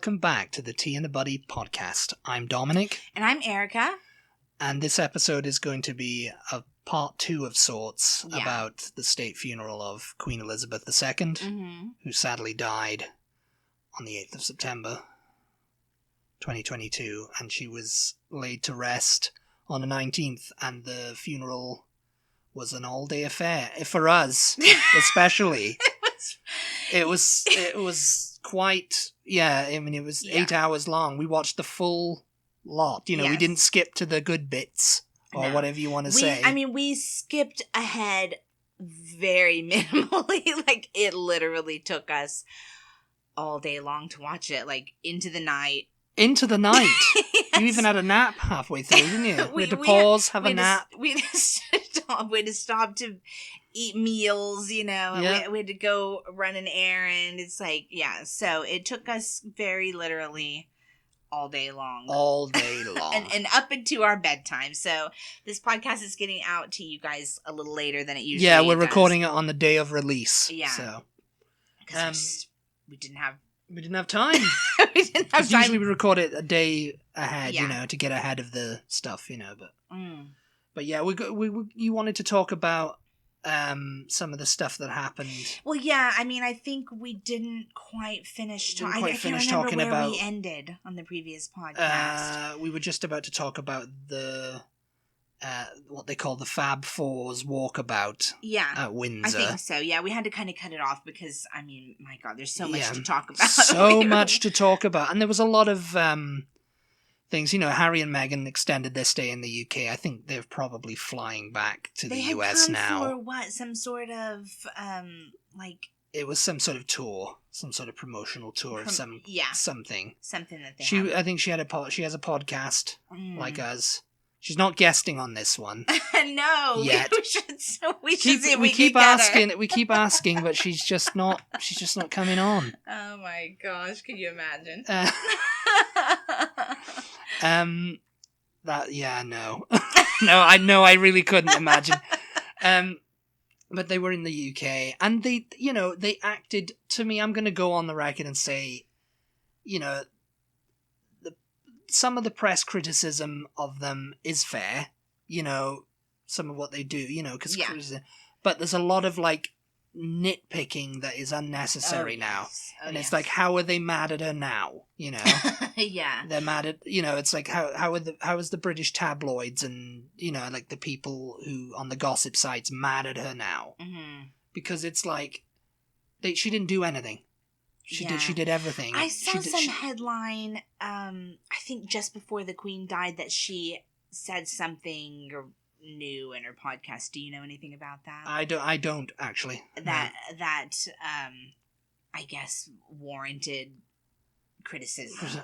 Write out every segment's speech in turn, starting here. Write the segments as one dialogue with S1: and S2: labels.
S1: welcome back to the Tea and the Butty podcast. I'm Dominic.
S2: And I'm Erica.
S1: And this episode is going to be a part 2 of sorts about the state funeral of Queen Elizabeth II, who sadly died on the 8th of September 2022, and she was laid to rest on the 19th, and the funeral was an all-day affair. For us, especially. It was quite, it was 8 hours long. We watched the full lot. We didn't skip to the good bits or whatever you want to say.
S2: We skipped ahead very minimally. Like, it literally took us all day long to watch it, like, into the night.
S1: Into the night? Yes. You even had a nap halfway through, didn't you? We had to pause, have a nap.
S2: We had to stop to eat meals, We had to go run an errand. It's like, so it took us very literally all day long.
S1: All day long.
S2: and up into our bedtime. So this podcast is getting out to you guys a little later than it usually does.
S1: Yeah, we're recording it on the day of release.
S2: Yeah.
S1: So.
S2: Because we didn't have time.
S1: We didn't have time. Usually we record it a day ahead, to get ahead of the stuff, But yeah, you wanted to talk about some of the stuff that happened.
S2: Well, yeah, I think we didn't quite finish talking. I can't remember where we ended on the previous podcast.
S1: We were just about to talk about the what they call the Fab Four's walkabout at Windsor.
S2: I think so, yeah. We had to kind of cut it off because, my God, there's so much to talk about.
S1: So much to talk about. And there was a lot of things. Harry and Meghan extended their stay in the UK. I think they're probably flying back to the US now.
S2: For what? Some sort of,
S1: It was some sort of tour. Some sort of promotional tour of something.
S2: Something that they have.
S1: I think she has a podcast like us. She's not guesting on this one.
S2: No,
S1: yet.
S2: We keep
S1: asking, but she's just not coming on.
S2: Oh my gosh, can you imagine?
S1: No. No, I really couldn't imagine. But they were in the UK, and they acted, to me, I'm going to go on the record and say, some of the press criticism of them is fair, some of what they do, but there's a lot of, nitpicking that is unnecessary now. It's like, how are they mad at her now,
S2: Yeah.
S1: They're mad at, it's like, how is the British tabloids and, the people who, on the gossip sites, mad at her now?
S2: Mm-hmm.
S1: Because it's like, she didn't do anything. She did everything.
S2: I saw some headline, I think just before the Queen died, that she said something new in her podcast. Do you know anything about that?
S1: I don't actually.
S2: That I guess warranted criticism.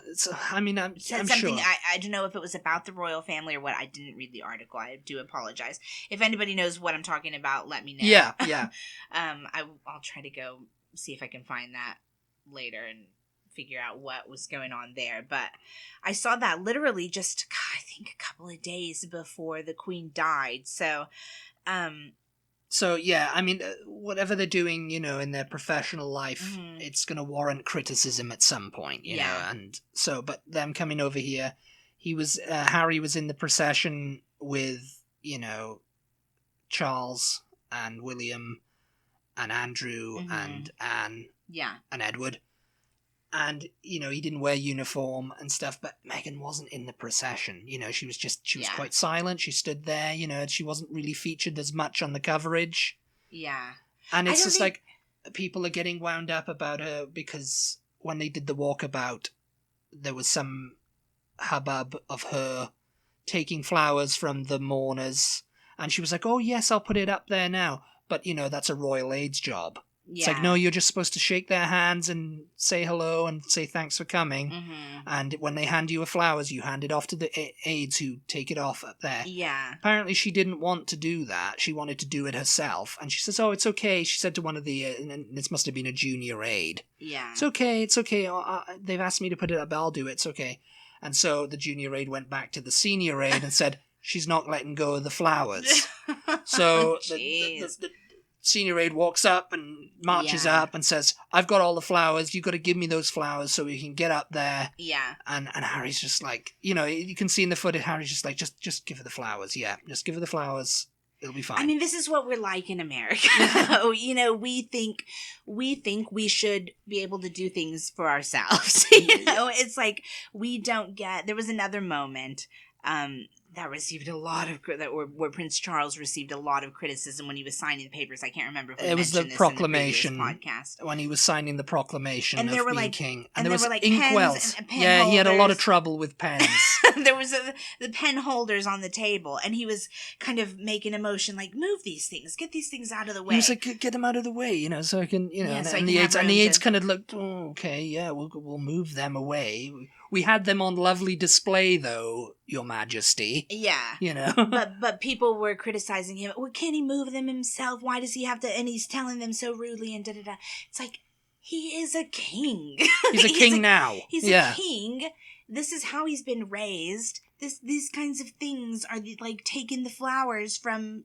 S1: I'm
S2: something.
S1: sure.
S2: I don't know if it was about the royal family or what. I didn't read the article. I do apologize. If anybody knows what I'm talking about, let me know.
S1: Yeah.
S2: I'll try to go see if I can find that later and figure out what was going on there. But I saw that literally just, I think, a couple of days before the Queen died. So
S1: whatever they're doing, in their professional life, it's going to warrant criticism at some point, you know. And so, but them coming over here, Harry was in the procession with, Charles and William and Andrew and Anne.
S2: Yeah.
S1: And Edward. And, he didn't wear uniform and stuff, but Meghan wasn't in the procession. She was quite silent. She stood there, she wasn't really featured as much on the coverage.
S2: Yeah.
S1: And it's just like, people are getting wound up about her because when they did the walkabout, there was some hubbub of her taking flowers from the mourners. And she was like, oh yes, I'll put it up there now. But, that's a royal aid's job. Yeah. It's like, no, you're just supposed to shake their hands and say hello and say thanks for coming. Mm-hmm. And when they hand you a flowers, you hand it off to the aides who take it off up there.
S2: Yeah.
S1: Apparently she didn't want to do that. She wanted to do it herself. And she says, oh, it's okay. She said to one of the, and this must have been a junior aide.
S2: Yeah.
S1: It's okay. They've asked me to put it up. I'll do it. It's okay. And so the junior aide went back to the senior aide and said, she's not letting go of the flowers. So Senior Aide walks up and marches up and says, I've got all the flowers, you've got to give me those flowers so we can get up there.
S2: Yeah.
S1: And Harry's just like, you can see in the footage, Harry's just like, just give her the flowers, just give her the flowers, it'll be fine.
S2: I mean, this is what we're like in America. We think we should be able to do things for ourselves. It's like we don't get, there was another moment, that received a lot of where Prince Charles received a lot of criticism when he was signing the papers. I can't remember if we mentioned this in the
S1: proclamation
S2: podcast.
S1: When he was signing the proclamation of being king, and there was
S2: inkwells.
S1: Yeah, he had a lot of trouble with pens.
S2: There was the pen holders on the table, and he was kind of making a motion like, "Move these things, get these things out of the way."
S1: He was like, "Get them out of the way, so I can,
S2: so
S1: and the aides kind of looked, "Oh, okay, yeah, we'll move them away." We had them on lovely display, though, Your Majesty.
S2: Yeah. But people were criticizing him. Well, can't he move them himself? Why does he have to? And he's telling them so rudely and da-da-da. It's like, he is a king.
S1: He's a king now.
S2: He's a king. This is how he's been raised. These kinds of things are like taking the flowers from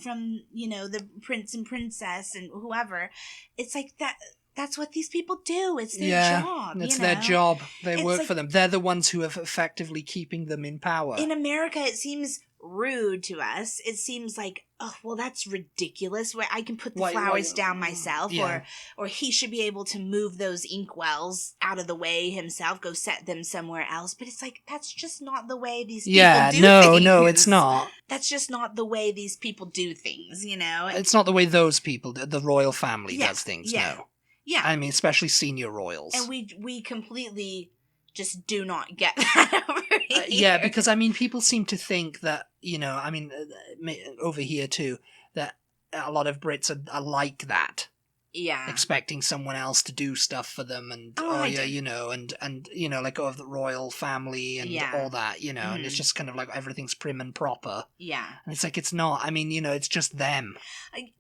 S2: the prince and princess and whoever. It's like that. That's what these people do. It's their job.
S1: It's their job. They work for them. They're the ones who are effectively keeping them in power.
S2: In America, it seems rude to us. It seems like, oh, well, that's ridiculous. Where I can put the flowers down myself, or he should be able to move those inkwells out of the way himself, go set them somewhere else. But it's like, that's just not the way these people do things.
S1: No, it's not.
S2: That's just not the way these people do things,
S1: It's not the way those people, the royal family does things, no.
S2: Yeah.
S1: I mean, especially senior royals.
S2: And we completely just do not get that over here.
S1: Yeah, because, I mean, people seem to think that, over here too, that a lot of Brits are like that.
S2: Yeah.
S1: Expecting someone else to do stuff for them and, like, of the royal family and all that, and it's just kind of like everything's prim and proper.
S2: Yeah.
S1: And it's like, it's not. I mean, it's just them.
S2: I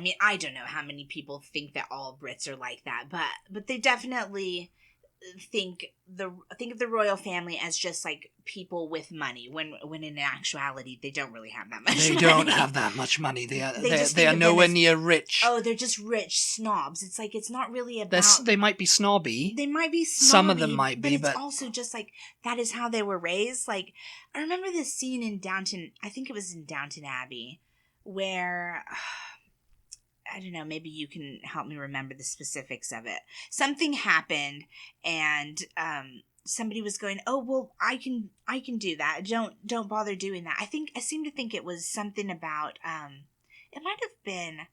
S2: mean, I don't know how many people think that all Brits are like that, but they definitely think of the royal family as just like people with money when in actuality they don't really have that much money.
S1: They don't have that much money. They are nowhere near rich.
S2: Oh, they're just rich snobs. It's like, it's not really about...
S1: They might be snobby.
S2: They might be snobby.
S1: Some of them might be,
S2: but it's also just like, that is how they were raised. Like, I remember this scene in Downton, I think it was in Downton Abbey, where... I don't know, maybe you can help me remember the specifics of it. Something happened, and somebody was going, "Oh, well, I can do that. Don't bother doing that." I seem to think it was something about it might have been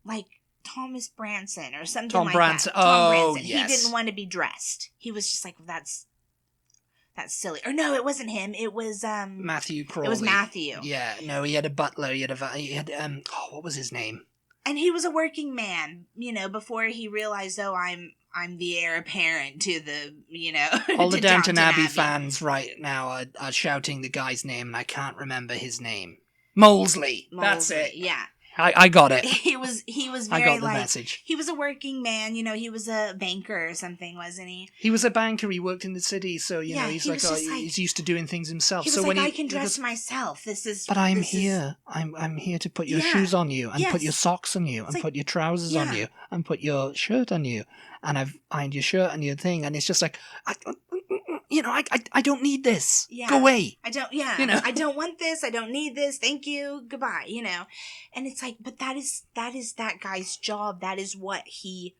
S2: like Thomas Branson or something like that. Tom Branson.
S1: Yes.
S2: He didn't want to be dressed. He was just like, that's silly. Or no, it wasn't him. It was
S1: Matthew Crawley.
S2: It was Matthew.
S1: Yeah, no, he had a butler. He had what was his name?
S2: And he was a working man, before he realized, oh, I'm the heir apparent to the,
S1: all the Downton Abbey fans right now are shouting the guy's name, and I can't remember his name. Molesley. That's it.
S2: Yeah.
S1: I got it.
S2: He was very,
S1: I got the message.
S2: He was a working man, he was a banker or something, wasn't he?
S1: He was a banker. He worked in the city, so he's he's used to doing things himself.
S2: He was like, I can dress myself.
S1: But I'm here. I'm here to put your shoes on you, and put your socks on you, and put your trousers on you, and put your shirt on you, and I've ironed your shirt and your thing, and it's just like, I don't need this.
S2: Yeah.
S1: Go away.
S2: I don't want this. I don't need this. Thank you. Goodbye. And it's like, but that is that guy's job. That is what he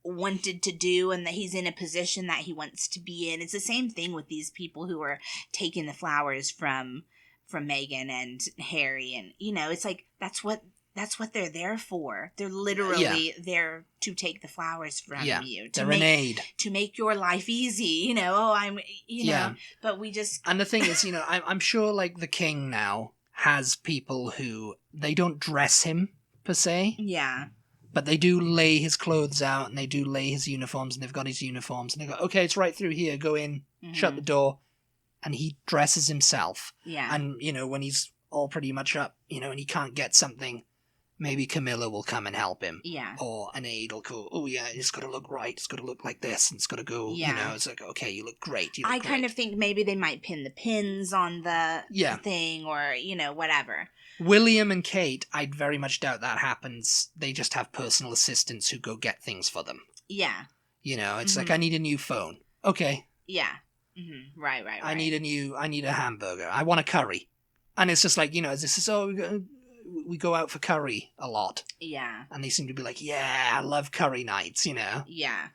S2: wanted to do, and that he's in a position that he wants to be in. It's the same thing with these people who are taking the flowers from Meghan and Harry, and it's like, that's what they're there for. They're literally there to take the flowers from you.
S1: They're an aid.
S2: To make your life easy, but we just...
S1: And the thing is, I'm sure, like, the king now has people who, they don't dress him, per se.
S2: Yeah.
S1: But they do lay his clothes out, and they do lay his uniforms, and they've got his uniforms, and they go, okay, it's right through here, go in, shut the door, and he dresses himself.
S2: Yeah.
S1: And, when he's all pretty much up, and he can't get something, maybe Camilla will come and help him.
S2: Yeah.
S1: Or an aide will go, oh yeah, it's got to look right. It's got to look like this. And it's got to go, it's like, okay, you look great.
S2: I kind of think maybe they might pin the pins on the thing, or, whatever.
S1: William and Kate, I very much doubt that happens. They just have personal assistants who go get things for them.
S2: Yeah.
S1: You know, it's like, I need a new phone. Okay.
S2: Yeah. Mm-hmm. Right.
S1: I need a hamburger. I want a curry. And it's just like, you know, this is, we go out for curry a lot.
S2: Yeah.
S1: And they seem to be like, yeah, I love curry nights, you know.
S2: Yeah.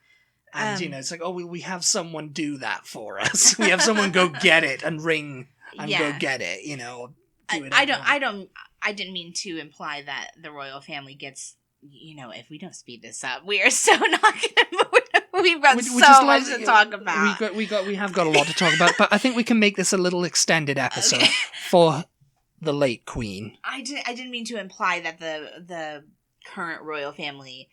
S1: And, you know, it's like, oh, we have someone do that for us. We have someone go get it and ring and go get it, you know.
S2: I didn't mean to imply that the royal family gets, you know, if we don't speed this up, we are so not going to move. We've got so much to talk about.
S1: We have got a lot to talk about, but I think we can make this a little extended episode for the late Queen.
S2: I didn't mean to imply that the current royal family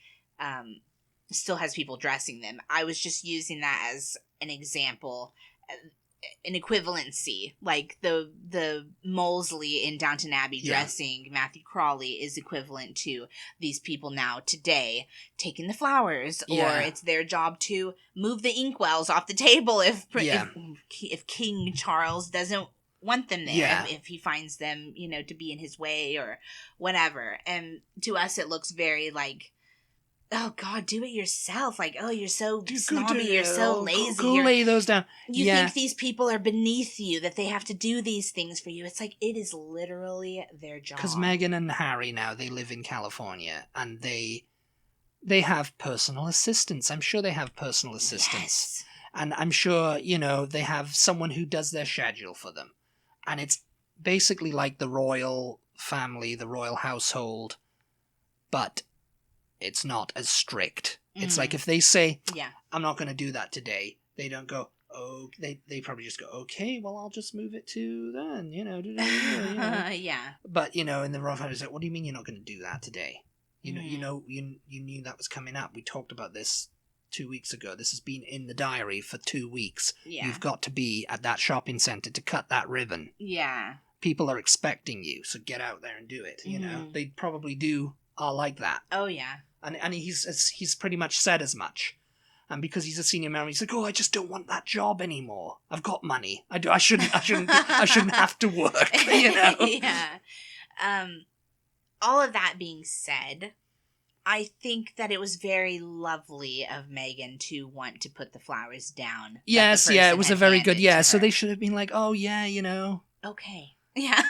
S2: still has people dressing them. I was just using that as an example, an equivalency. Like the Molesley in Downton Abbey dressing Matthew Crawley is equivalent to these people now today taking the flowers, or it's their job to move the inkwells off the table if King Charles doesn't want them there, if he finds them, you know, to be in his way or whatever. And to us it looks very like, oh God, do it yourself. Like, oh, you're so snobby, you're so lazy.
S1: Go lay those down.
S2: You think these people are beneath you, that they have to do these things for you. It's like, it is literally their job.
S1: Because Meghan and Harry now, they live in California, and they have personal assistants. I'm sure they have personal assistants.
S2: Yes.
S1: And I'm sure, you know, they have someone who does their schedule for them. And it's basically like the royal family, the royal household, but it's not as strict. It's like if they say, I'm not going to do that today, they don't go, oh, they probably just go, okay, well, I'll just move it to then, you know.
S2: Yeah.
S1: But, you know, in the royal family, it's like, what do you mean you're not going to do that today? You knew that was coming up. We talked about this 2 weeks ago. This has been in the diary for 2 weeks.
S2: Yeah.
S1: You've got to be at that shopping centre to cut that ribbon.
S2: Yeah.
S1: People are expecting you, so get out there and do it, you know. They probably are like that.
S2: Oh, yeah.
S1: And he's pretty much said as much. And because he's a senior member, he's like, oh, I just don't want that job anymore. I've got money. I shouldn't have to work, you know?
S2: Yeah. All of that being said, I think that it was very lovely of Meghan to want to put the flowers down.
S1: Yes, it was a very good, so they should have been like, oh, yeah, you know.
S2: Okay. Yeah.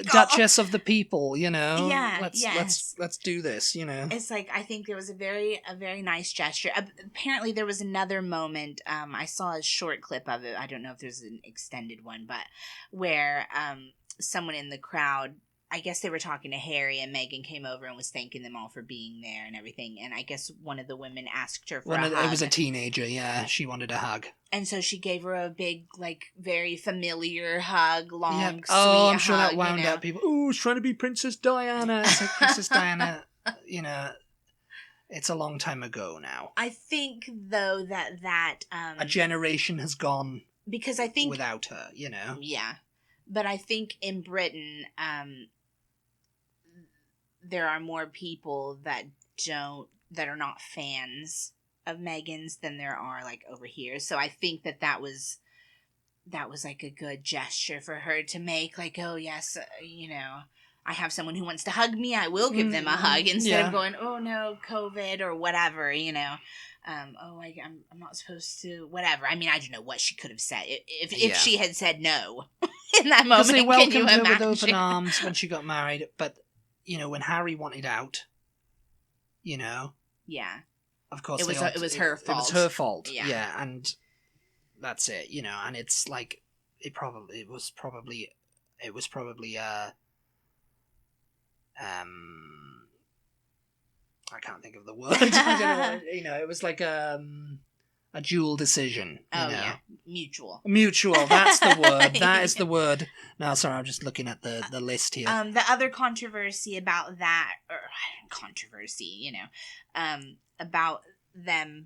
S1: Duchess of the people, you know.
S2: Yeah,
S1: let's do this, you know.
S2: It's like, I think there was a very nice gesture. Apparently there was another moment, I saw a short clip of it, I don't know if there's an extended one, but where someone in the crowd, I guess they were talking to Harry, and Meghan came over and was thanking them all for being there and everything. And I guess one of the women asked her for a hug.
S1: It was a teenager, she wanted a hug.
S2: And so she gave her a big, like, very familiar hug, long, sweet
S1: I'm sure
S2: hug,
S1: that wound up people. Oh, she's trying to be Princess Diana. It's like, Princess Diana, you know, it's a long time ago now.
S2: I think, though, that
S1: a generation has gone
S2: because I think
S1: without her, you know.
S2: Yeah. But I think in Britain, there are more people that are not fans of Meghan's than there are like over here. So I think that was like a good gesture for her to make, like, oh yes, you know, I have someone who wants to hug me, I will give them a hug instead of going, oh no, COVID or whatever, you know. I'm not supposed to, whatever. I mean, I don't know what she could have said if she had said no in that moment.
S1: They welcomed her with
S2: imagine?
S1: open arms when she got married, but you know, when Harry wanted out, you know, of course
S2: it was her fault.
S1: It was her fault, and that's it, you know. And it's like it was probably I can't think of the word. I don't know what, you know, it was like a dual decision.
S2: Mutual.
S1: That's the word. That is the word. No, sorry, I'm just looking at the list here.
S2: The other controversy about that, you know, about them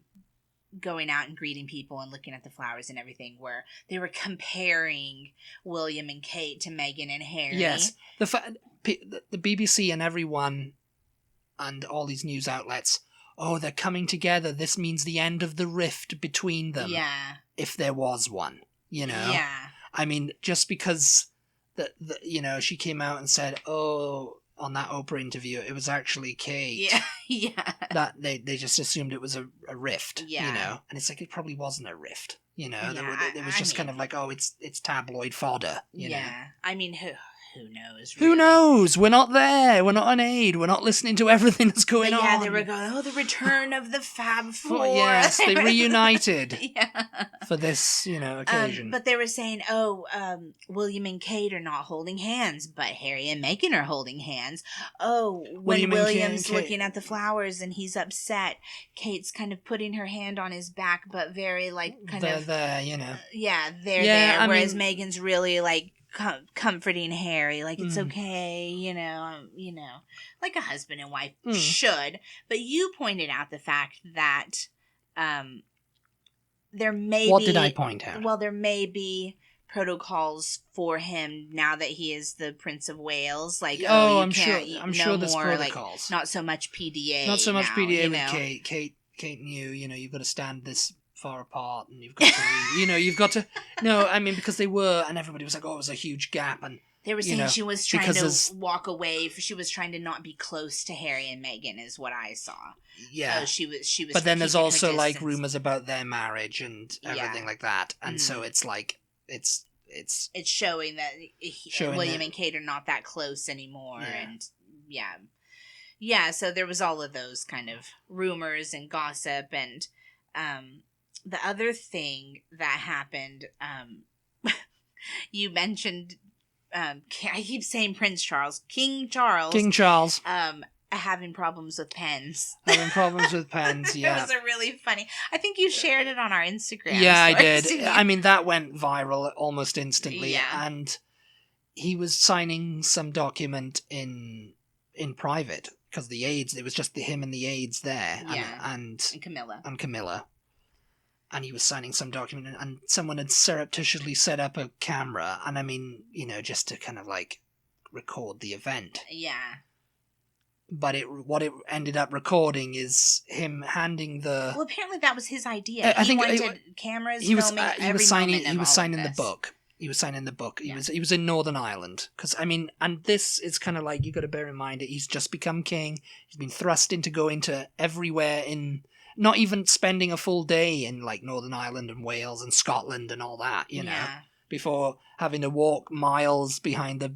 S2: going out and greeting people and looking at the flowers and everything, where they were comparing William and Kate to Meghan and Harry.
S1: Yes, the BBC and everyone and all these news outlets, oh, they're coming together. This means the end of the rift between them.
S2: Yeah.
S1: If there was one, you know?
S2: Yeah.
S1: I mean, just because that you know, she came out and said, "Oh," on that Oprah interview, it was actually Kate.
S2: Yeah.
S1: That they just assumed it was a rift.
S2: Yeah.
S1: You know, and it's like it probably wasn't a rift. You know,
S2: Yeah,
S1: it was just kind of like, oh, it's tabloid fodder. You know?
S2: I mean, who knows?
S1: Really? Who knows? We're not there. We're not on aid. We're not listening to everything that's going on.
S2: Yeah, they were going, the return of the Fab Four.
S1: Yes, they reunited.
S2: Yeah.
S1: For this, you know, occasion.
S2: But they were saying, William and Kate are not holding hands, but Harry and Meghan are holding hands. Oh, when William's looking at the flowers and he's upset, Kate's kind of putting her hand on his back, but very, like,
S1: they're there, you know.
S2: They're there. Whereas Meghan's really, like, comforting Harry, like, it's okay, you know, like a husband and wife should. But you pointed out the fact that there may be...
S1: What did I point out?
S2: Well, there may be protocols for him now that he is the Prince of Wales. Like,
S1: I'm sure there's
S2: more,
S1: protocols.
S2: Like, not so much PDA.
S1: Not so much
S2: now,
S1: PDA with
S2: know?
S1: Kate knew, you know, you've got to stand this far apart and you've got to, you know, you've got to... No, I mean, because they were, and everybody was like, oh, it was a huge gap, and...
S2: They were saying she was trying to walk away. She was trying to not be close to Harry and Meghan, is what I saw.
S1: Yeah,
S2: so she was.
S1: But then there's also like rumors about their marriage and everything like that, and so it's like it's
S2: showing that William and Kate are not that close anymore, and So there was all of those kind of rumors and gossip, and the other thing that happened, you mentioned. I keep saying Prince Charles. King Charles. Having problems with pens.
S1: Yeah.
S2: It was a really funny... I think you shared it on our Instagram.
S1: Yeah, I did. I mean, that went viral almost instantly.
S2: Yeah.
S1: And he was signing some document in private because the aides, it was just him and the aides there.
S2: Yeah.
S1: And
S2: Camilla.
S1: And he was signing some document, and someone had surreptitiously set up a camera, and I mean, you know, just to kind of like record the event.
S2: Yeah.
S1: But what it ended up recording is him handing the...
S2: Well, apparently that was his idea. He wanted cameras filming every moment of
S1: He was signing
S2: this.
S1: the book. He was signing the book.
S2: Yeah.
S1: He was in Northern Ireland. Because, I mean, and this is kind of like, you got to bear in mind that he's just become king. He's been thrust into going to everywhere in... Not even spending a full day in, like, Northern Ireland and Wales and Scotland and all that, you know, before having to walk miles behind the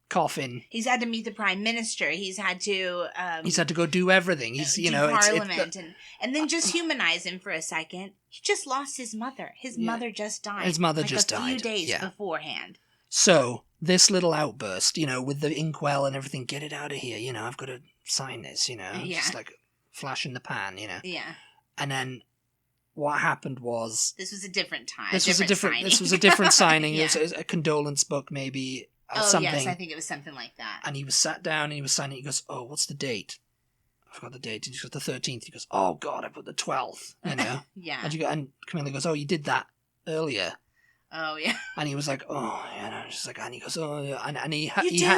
S1: coffin.
S2: He's had to meet the Prime Minister. He's had to
S1: go do everything. He's, you know...
S2: Parliament. And then just humanize him for a second. He just lost his mother. His mother just died.
S1: His mother just died.
S2: A few days beforehand.
S1: So, this little outburst, you know, with the inkwell and everything, get it out of here, you know, I've got to sign this, you know.
S2: Yeah.
S1: Just like... flash in the pan, you know.
S2: Yeah.
S1: And then what happened was...
S2: This was a different time.
S1: This was a different signing. It was a condolence book, maybe, something.
S2: Yes, I think it was something like that.
S1: And he was sat down and he was signing. He goes, oh, what's the date? I forgot the date. And he goes, the 13th. He goes, oh, God, I put the 12th, you know.
S2: Yeah.
S1: And Camilla goes, oh, you did that earlier.
S2: Oh, yeah.
S1: And he was like, oh, you know, just like, and he goes, oh, yeah. And he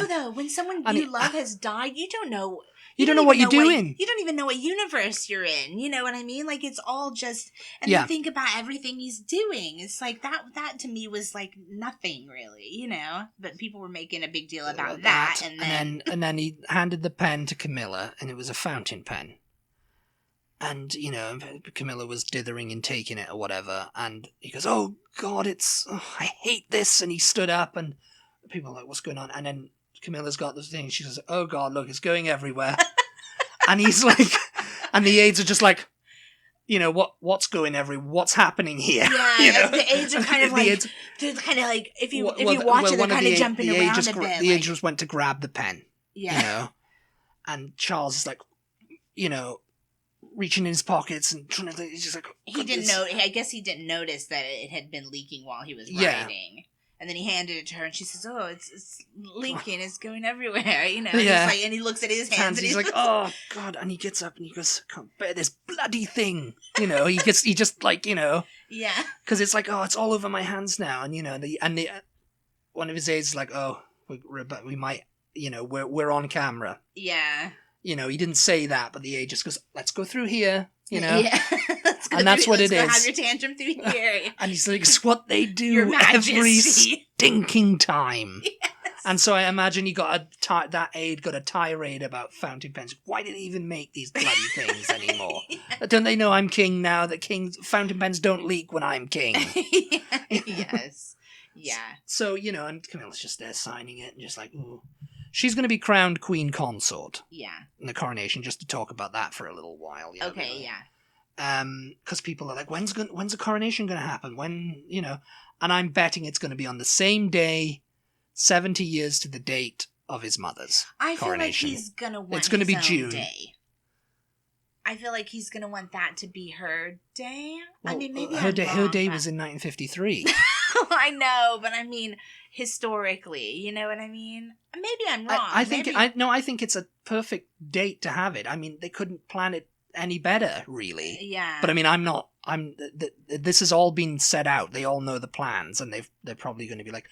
S2: though. When someone you love has died, you don't know...
S1: You don't know what you're doing.
S2: You don't even know what universe you're in. You know what I mean? Like, it's all just... And you think about everything he's doing. It's like, that to me was like nothing, really, you know? But people were making a big deal about that. And
S1: then he handed the pen to Camilla, and it was a fountain pen. And, you know, Camilla was dithering and taking it or whatever. And he goes, oh, God, I hate this. And he stood up, and people were like, what's going on? And then... Camilla's got the thing. She says, oh, God, look, it's going everywhere. And he's like... And the aides are just like, you know, what's going everywhere? What's happening here?
S2: Yeah,
S1: you know?
S2: The aides are kind of like... They're kind of like... If you watch it, they're kind of jumping around a bit.
S1: The aide just went to grab the pen.
S2: Yeah.
S1: You know? And Charles is like, you know, reaching in his pockets and trying to... He's just like...
S2: He didn't know... I guess he didn't notice that it had been leaking while he was writing. And then he handed it to her, and she says, "Oh, it's leaking. It's going everywhere." You know.
S1: Yeah.
S2: And he looks at his hands, and
S1: he's like, "Oh God!" And he gets up and he goes, "I can't bear this bloody thing." You know. He just like, you know.
S2: Yeah.
S1: Because it's like, oh, it's all over my hands now, and you know, one of his aides is like, "Oh, we might, you know, we're on camera."
S2: Yeah.
S1: You know, he didn't say that, but the aide just goes, "Let's go through here." You know.
S2: Yeah.
S1: And that's what it
S2: Let's go
S1: is.
S2: have your tantrum through here.
S1: And he's like, it's what they
S2: Your
S1: do every
S2: Majesty.
S1: stinking time.
S2: Yes.
S1: And so I imagine that aide got a tirade about fountain pens. Why do they even make these bloody things anymore? Don't they know I'm king now? That fountain pens don't leak when I'm king.
S2: Yes. Yeah.
S1: So, and Camilla's just there signing it and just like, ooh. She's going to be crowned queen consort.
S2: Yeah.
S1: In the coronation, just to talk about that for a little while.
S2: Okay, yeah.
S1: Because people are like, when's the coronation going to happen? And I'm betting it's going to be on the same day, 70 years to the date of his mother's
S2: I feel like
S1: coronation.
S2: he's going to want
S1: It's going to be
S2: own
S1: June.
S2: day. I feel like he's going to want that to be her day.
S1: Well,
S2: I mean, maybe
S1: her
S2: I'm
S1: day
S2: wrong,
S1: was in 1953.
S2: I know, but I mean, historically, you know what I mean? Maybe I'm wrong.
S1: I think it's a perfect date to have it. I mean, they couldn't plan it any better, really.
S2: Yeah.
S1: But I mean, this has all been set out. They all know the plans, and they're probably going to be like,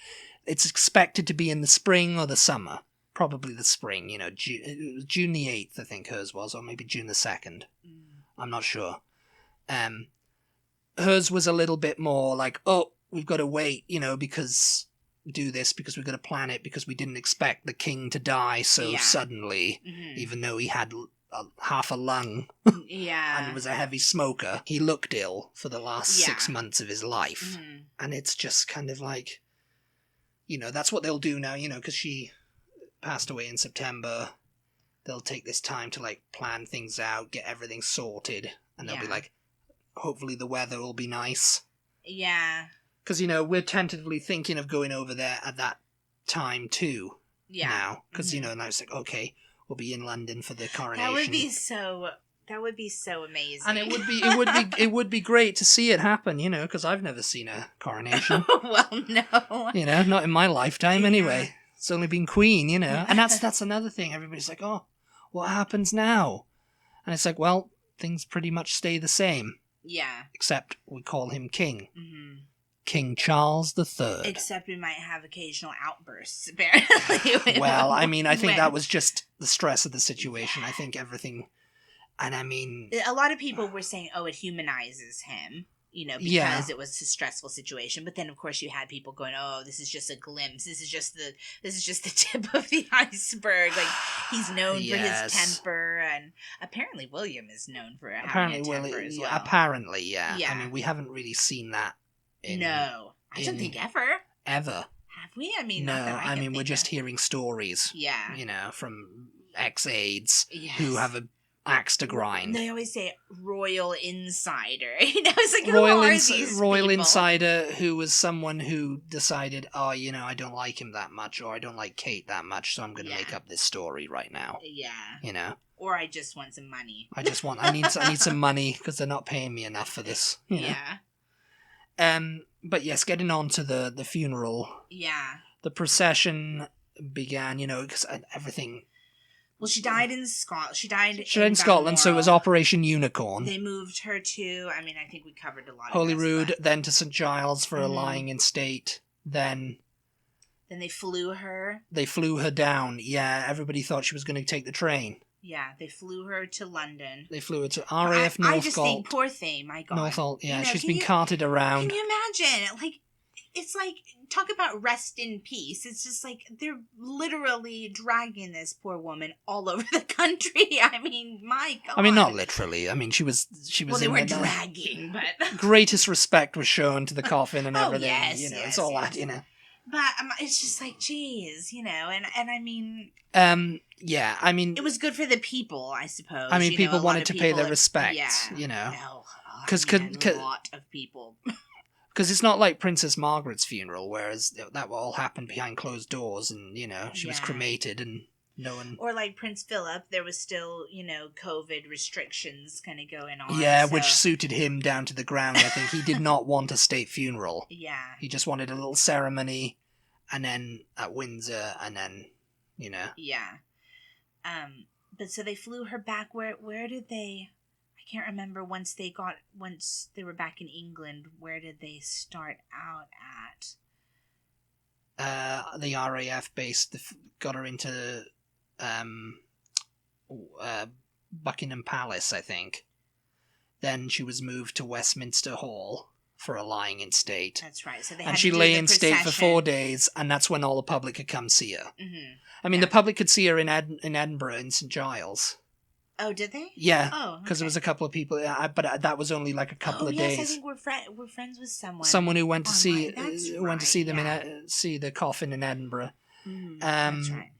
S1: it's expected to be in the spring or the summer. Probably the spring, June the 8th, I think hers was, or maybe June the 2nd. I'm not sure. Hers was a little bit more like, oh, we've got to wait, because we've got to plan it, because we didn't expect the king to die so suddenly, even though he had half a lung and was a heavy smoker. He looked ill for the last 6 months of his life. And it's just kind of like, that's what they'll do now, because she passed away in September. They'll take this time to like plan things out, get everything sorted, and they'll be like, hopefully the weather will be nice.
S2: Yeah.
S1: Because, we're tentatively thinking of going over there at that time too. Yeah. Now. Because, now it's like, okay, we'll be in London for the coronation.
S2: That would be so amazing.
S1: And it would be great to see it happen, because I've never seen a coronation.
S2: Well, no.
S1: Not in my lifetime anyway. It's only been queen, And that's another thing. Everybody's like, oh, what happens now? And it's like, well, things pretty much stay the same.
S2: Yeah.
S1: Except we call him king. King Charles III.
S2: Except we might have occasional outbursts, apparently.
S1: Well, I mean, I think that was just the stress of the situation. I think everything... And I mean...
S2: A lot of people were saying, oh, it humanizes him, because it was a stressful situation. But then, of course, you had people going, oh, this is just a glimpse. This is just the tip of the iceberg. Like, he's known for his temper. And apparently William is known for having a temper as well.
S1: Apparently, yeah. I mean, we haven't really seen that.
S2: No. I don't think ever.
S1: Ever.
S2: Have we? I mean,
S1: no.
S2: Not that I mean,
S1: we're just hearing stories.
S2: Yeah.
S1: From ex-aides who have an axe to grind.
S2: They always say royal insider. It's like, who are these
S1: royal
S2: people?
S1: Insider who was someone who decided, oh, I don't like him that much, or I don't like Kate that much, so I'm going to make up this story right now.
S2: Yeah. Or I just want some money.
S1: I need some money because they're not paying me enough for this.
S2: Yeah.
S1: But yes, getting on to the funeral.
S2: Yeah.
S1: The procession began, because everything...
S2: Well, she died in Scotland. She died
S1: in Scotland, so it was Operation Unicorn.
S2: They moved her to, I think we covered a lot of
S1: Holyrood, then to St. Giles for a lying in state, then
S2: they flew her.
S1: They flew her down, everybody thought she was going to take the train.
S2: Yeah, they flew her to London.
S1: They flew her to RAF Northolt.
S2: I just think, poor thing, my God.
S1: Northolt, she's been carted around.
S2: Can you imagine? Like, it's like, talk about rest in peace. It's just like, they're literally dragging this poor woman all over the country. I mean, my God.
S1: Not literally. She was
S2: well, they were dragging, but...
S1: Greatest respect was shown to the coffin and everything.
S2: Yes,
S1: it's all that,
S2: But it's just like, geez, and I mean...
S1: it
S2: was good for the people, I suppose.
S1: People wanted to pay their respect,
S2: Because a lot of people...
S1: Because it's not like Princess Margaret's funeral, whereas that all happened behind closed doors and, she was cremated and no one...
S2: Or like Prince Philip, there was still, COVID restrictions kind of going on.
S1: Yeah, which suited him down to the ground, I think. He did not want a state funeral.
S2: Yeah.
S1: He just wanted a little ceremony, and then at Windsor, and then,
S2: Yeah. But so they flew her back. Where did they... I can't remember once they were back in England, where did they start out at?
S1: The RAF base got her into Buckingham Palace, I think. Then she was moved to Westminster Hall for a lying in state.
S2: That's right. So they
S1: And
S2: had
S1: she
S2: to do
S1: lay
S2: the
S1: in state for
S2: procession.
S1: 4 days, and that's when all the public could come see her.
S2: Mm-hmm.
S1: I mean,
S2: Yeah.
S1: the public could see her in Edinburgh, in St Giles.
S2: Oh, did they?
S1: Yeah.
S2: Oh,
S1: Because there
S2: okay.
S1: was a couple of people, but that was only like a couple of
S2: yes,
S1: days.
S2: I think we're friends with someone.
S1: Someone who went to see
S2: That's
S1: went to see them
S2: right,
S1: see the coffin in Edinburgh.
S2: That's right.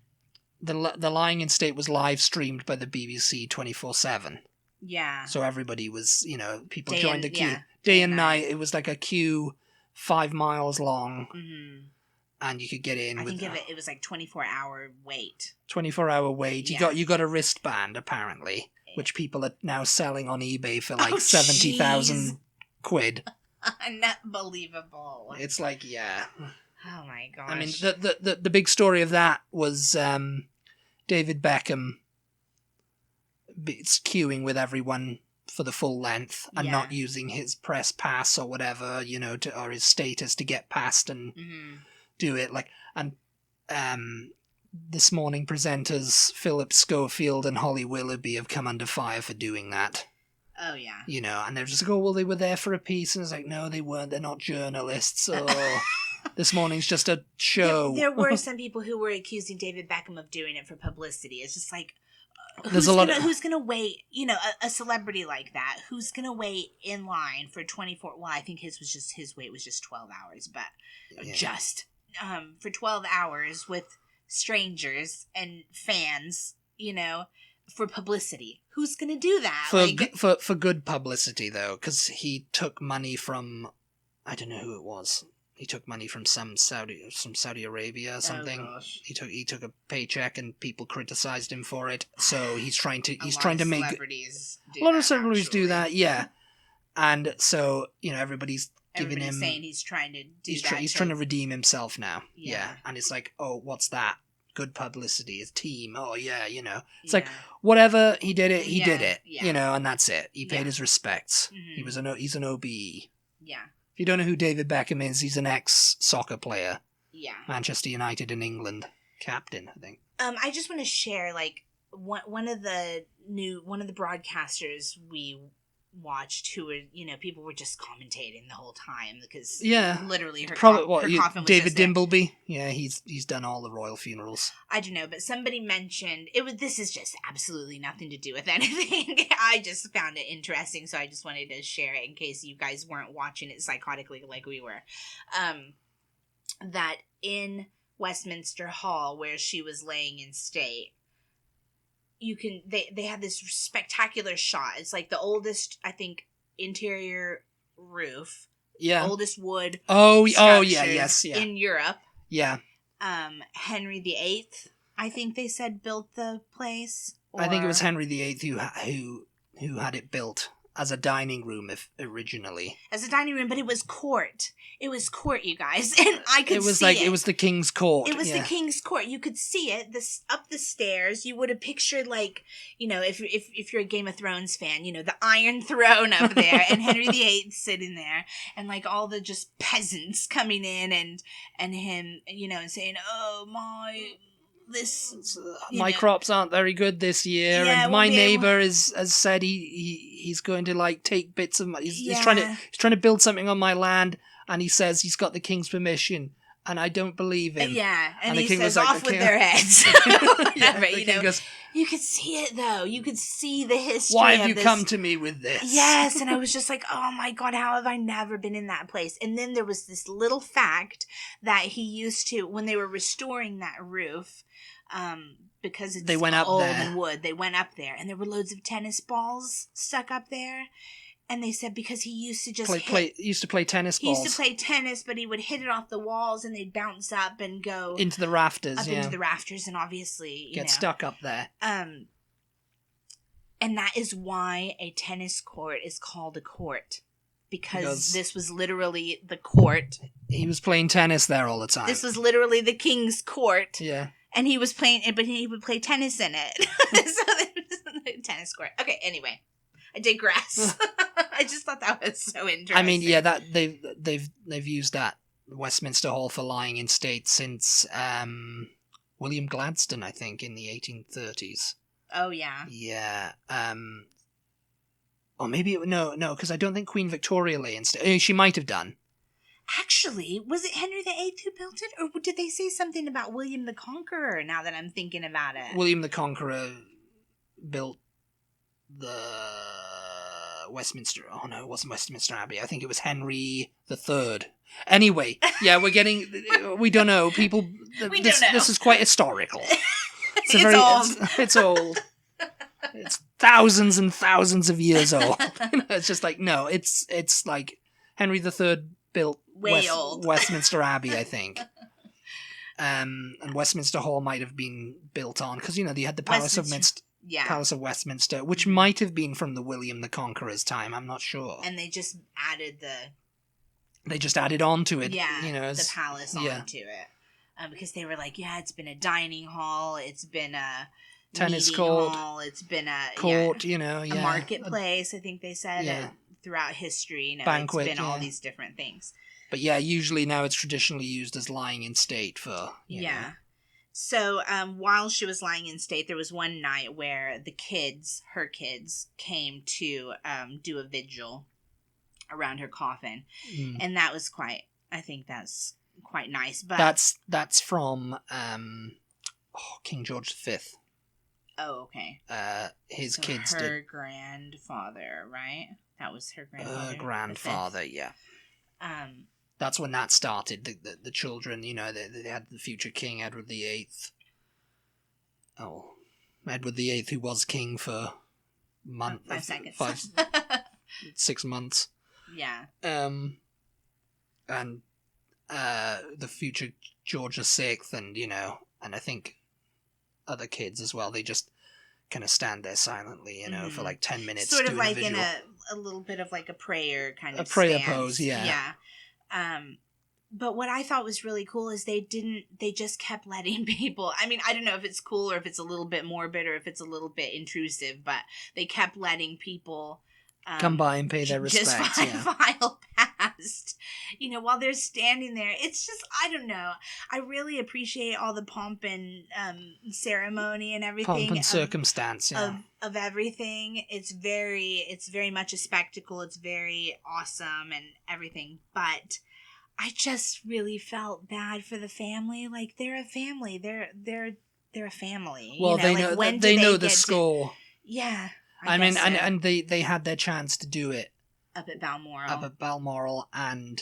S1: The lying in state was live streamed by the BBC 24/7.
S2: Yeah.
S1: So everybody was, people
S2: Day
S1: joined
S2: and-
S1: the queue.
S2: yeah.
S1: Day and night. It was like a queue 5 miles long,
S2: Mm-hmm.
S1: and you could get in
S2: I
S1: with
S2: think it was like 24-hour wait.
S1: 24-hour wait.
S2: Yeah.
S1: You got a wristband apparently, which people are now selling on eBay for like
S2: Oh,
S1: 70,000 quid.
S2: Unbelievable.
S1: It's like, yeah.
S2: Oh my gosh.
S1: I mean, the big story of that was David Beckham queuing with everyone for the full length and
S2: Yeah.
S1: not using his press pass or whatever, or his status to get past and do it. And this morning presenters Philip Schofield and Holly Willoughby have come under fire for doing that.
S2: Oh yeah.
S1: And they're just like, oh, well, they were there for a piece, and it's like, no, they weren't. They're not journalists. Oh, this morning's just a show.
S2: There were some people who were accusing David Beckham of doing it for publicity. It's just like,
S1: There's a lot of-
S2: who's gonna wait? A celebrity like that, who's gonna wait in line for 24? Well, I think his wait was just 12 hours, but
S1: Yeah.
S2: for 12 hours with strangers and fans, for publicity. Who's gonna do that?
S1: For good publicity, though, because he took money from, I don't know who it was. He took money from some Saudi Arabia or something.
S2: Oh, gosh.
S1: He took a paycheck, and people criticized him for it. So he's trying to make
S2: celebrities.
S1: a lot of celebrities do that, yeah. And so everybody's giving
S2: Everybody's
S1: him.
S2: saying he's trying to do
S1: He's
S2: that.
S1: he's trying to redeem himself now.
S2: Yeah.
S1: And it's like, oh, what's that? Good publicity. His team. Oh yeah, It's
S2: Yeah.
S1: like whatever. He did it. He
S2: Yeah,
S1: did it.
S2: yeah.
S1: And that's it. He paid
S2: Yeah.
S1: his respects.
S2: Mhm.
S1: He's an OBE.
S2: Yeah.
S1: If you don't know who David Beckham is, he's an ex-soccer player.
S2: Yeah.
S1: Manchester United in England. Captain, I think.
S2: I just want to share one of the broadcasters we watched who were people were just commentating the whole time because literally her coffin was
S1: David
S2: just there.
S1: Dimbleby? Yeah, he's done all the royal funerals.
S2: I don't know, but somebody mentioned this is just absolutely nothing to do with anything. I just found it interesting, so I just wanted to share it in case you guys weren't watching it psychotically like we were. That in Westminster Hall, where she was laying in state, they had this spectacular shot. It's like the oldest, I think, interior roof.
S1: Yeah.
S2: Oldest wood.
S1: Oh yeah,
S2: structures
S1: yes, yeah.
S2: in Europe.
S1: Yeah.
S2: Henry VIII, I think they said, built the place.
S1: I think it was Henry VIII who had it built as a dining room originally.
S2: As a dining room, but it was court. It was court, you guys, and I could see it.
S1: It was the King's Court.
S2: It was the King's Court. You could see it. Up the stairs. You would have pictured if you're a Game of Thrones fan, the Iron Throne up there, and Henry VIII sitting there, and all the just peasants coming in and him, and saying, "Oh my."
S1: My crops aren't very good this year, and my neighbor has said he's going to take bits of my, he's trying to build something on my land, and he says he's got the king's permission, and I don't believe him.
S2: Yeah, and
S1: the
S2: he
S1: king
S2: says,
S1: was like,
S2: off with their heads. Whatever,
S1: the king goes,
S2: you could see it though. You could see the history.
S1: Why have
S2: of
S1: you
S2: this.
S1: come to me with this?
S2: Yes, and I was just like, oh my god, how have I never been in that place? And then there was this little fact that he used to, when they were restoring that roof, because it's old and wood, they went up there, and there were loads of tennis balls stuck up there. And they said because he used to just
S1: used to play tennis balls.
S2: He used to play tennis, but he would hit it off the walls, and they'd bounce up and go
S1: into the rafters.
S2: Into the rafters, and obviously
S1: get stuck up there.
S2: And that is why a tennis court is called a court, because this was literally the court.
S1: He was playing tennis there all the time.
S2: This was literally the king's court.
S1: Yeah.
S2: And he was playing it, but he would play tennis in it. So the tennis court. Okay, anyway. I digress. I just thought that was so interesting.
S1: I mean, yeah, that they've used that Westminster Hall for lying in state since William Gladstone, I think, in the 1830s.
S2: Oh yeah.
S1: Yeah. Or maybe no, because I don't think Queen Victoria lay in state. She might have done.
S2: Actually, was it Henry VIII who built it, or did they say something about William the Conqueror? Now that I'm thinking about it,
S1: William the Conqueror built the Westminster. Oh no, it wasn't Westminster Abbey. I think it was Henry III. Anyway, yeah, we're getting. We don't know. People.
S2: We don't know.
S1: This is quite historical.
S2: It's old.
S1: It's old. It's thousands and thousands of years old. It's just like no. It's like Henry III built
S2: old.
S1: Westminster Abbey, I think. And Westminster Hall might have been built on because they had the Palace of Westminster, which might have been from the William the Conqueror's time. I'm not sure.
S2: And they just added
S1: on to it.
S2: Yeah,
S1: the
S2: palace onto it. Because they were like, it's been a dining hall, it's been a
S1: tennis
S2: meeting
S1: court,
S2: hall, it's been a
S1: court,
S2: a marketplace. I think they said throughout history,
S1: banquet,
S2: it's been all these different things.
S1: But usually now it's traditionally used as lying in state for you know.
S2: So while she was lying in state, there was one night where her kids, came to do a vigil around her coffin, and that was I think that's quite nice. But
S1: that's from King George V.
S2: Oh, okay.
S1: His kids
S2: her grandfather, right? That was her grandfather.
S1: Grandfather, yeah. That's when that started. The children, they had the future king, Edward VIII. Oh, Edward VIII, who was king for
S2: 5 seconds.
S1: 6 months.
S2: Yeah.
S1: And the future George VI, and and I think other kids as well. They just kind of stand there silently, for like 10 minutes.
S2: Sort of like in a little bit of like a prayer kind of
S1: prayer
S2: stance.
S1: pose, yeah.
S2: Yeah. But what I thought was really cool is they just kept letting people, I mean, I don't know if it's cool or if it's a little bit morbid or if it's a little bit intrusive, but they kept letting people
S1: come by and pay their respects.
S2: Just file past, while they're standing there. It's just, I don't know. I really appreciate all the pomp and ceremony and everything.
S1: Pomp and circumstance,
S2: of everything. It's very much a spectacle. It's very awesome and everything. But I just really felt bad for the family. Like, they're a family. They're a family.
S1: Well, they know. They know the score.
S2: Yeah.
S1: I mean, so. and they had their chance to do it
S2: up at
S1: Balmoral and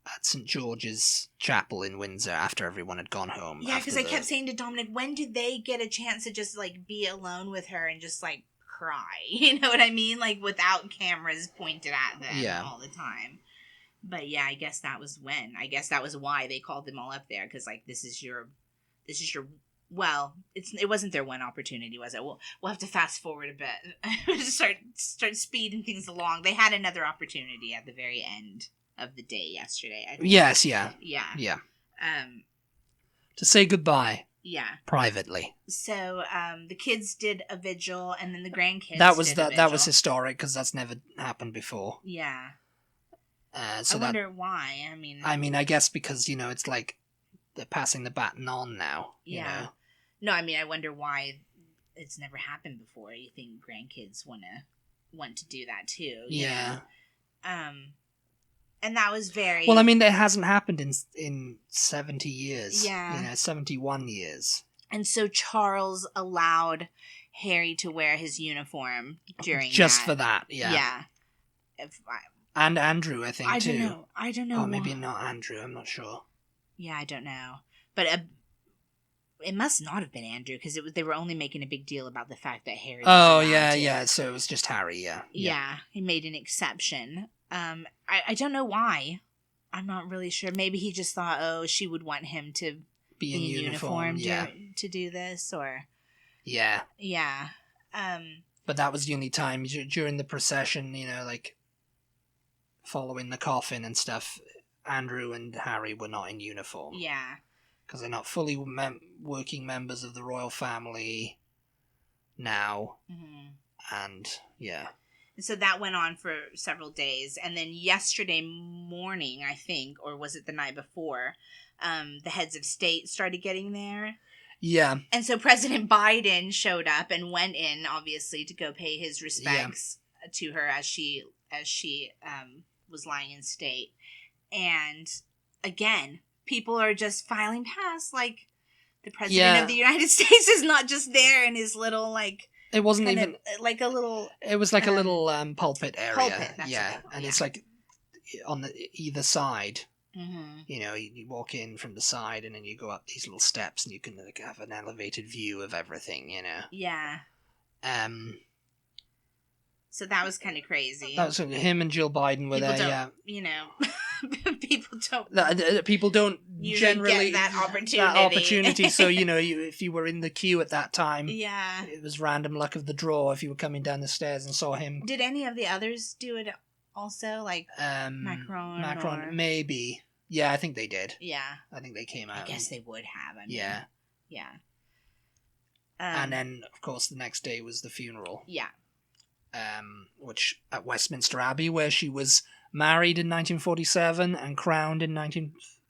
S1: at St. George's Chapel in Windsor after everyone had gone home.
S2: Yeah, because I kept saying to Dominic, when did they get a chance to just like be alone with her and just like cry? You know what I mean? Like without cameras pointed at them all the time. But yeah, I guess that was when. I guess that was why they called them all up there, because like this is your. Well, it wasn't their one opportunity, was it? We'll have to fast forward a bit. start speeding things along. They had another opportunity at the very end of the day yesterday, I think.
S1: Yes, yeah. To say goodbye.
S2: Yeah.
S1: Privately.
S2: So, the kids did a vigil, and then the grandkids
S1: that was historic, because that's never happened before.
S2: Yeah.
S1: So
S2: I wonder why.
S1: I mean, I guess because, it's like they're passing the baton on now.
S2: Yeah. No, I mean, I wonder why it's never happened before. You think grandkids want to do that too?
S1: Yeah.
S2: And that was very.
S1: Well, I mean, it hasn't happened in 70 years.
S2: Yeah.
S1: 71 years.
S2: And so Charles allowed Harry to wear his uniform during
S1: just for that. Yeah.
S2: Yeah.
S1: And Andrew, I think, too.
S2: I don't know.
S1: Or maybe not Andrew. I'm not sure.
S2: Yeah, I don't know. But it must not have been Andrew, because they were only making a big deal about the fact that Harry was
S1: yeah. So it was just Harry, yeah.
S2: Yeah, he made an exception. I don't know why. I'm not really sure. Maybe he just thought, she would want him to be in uniform to do this, or...
S1: Yeah.
S2: Yeah.
S1: But that was the only time during the procession, like following the coffin and stuff, Andrew and Harry were not in uniform.
S2: Yeah.
S1: Because they're not fully working members of the royal family now. Mm-hmm. And, yeah.
S2: So that went on for several days. And then yesterday morning, I think, or was it the night before, the heads of state started getting there.
S1: Yeah.
S2: And so President Biden showed up and went in, obviously, to go pay his respects to her as she was lying in state. And again, people are just filing past, like, the president of the United States is not just there in his little, like,
S1: it wasn't even
S2: like a little,
S1: it was like a little pulpit area. And it's like on either side.
S2: Mm-hmm.
S1: You know, you walk in from the side and then you go up these little steps and you can like have an elevated view of everything, you know.
S2: Yeah. So that was kind of crazy.
S1: That was him and Jill Biden were there. Yeah.
S2: You know,
S1: people don't generally
S2: get that opportunity.
S1: So you know, if you were in the queue at that time,
S2: yeah,
S1: it was random luck of the draw. If you were coming down the stairs and saw him,
S2: did any of the others do it also? Like Macron,
S1: maybe. Yeah, I think they did.
S2: Yeah,
S1: I think they came out.
S2: I guess they would have. I mean, yeah.
S1: And then, of course, the next day was the funeral.
S2: Yeah.
S1: Which at Westminster Abbey, where she was married in 1947 and crowned in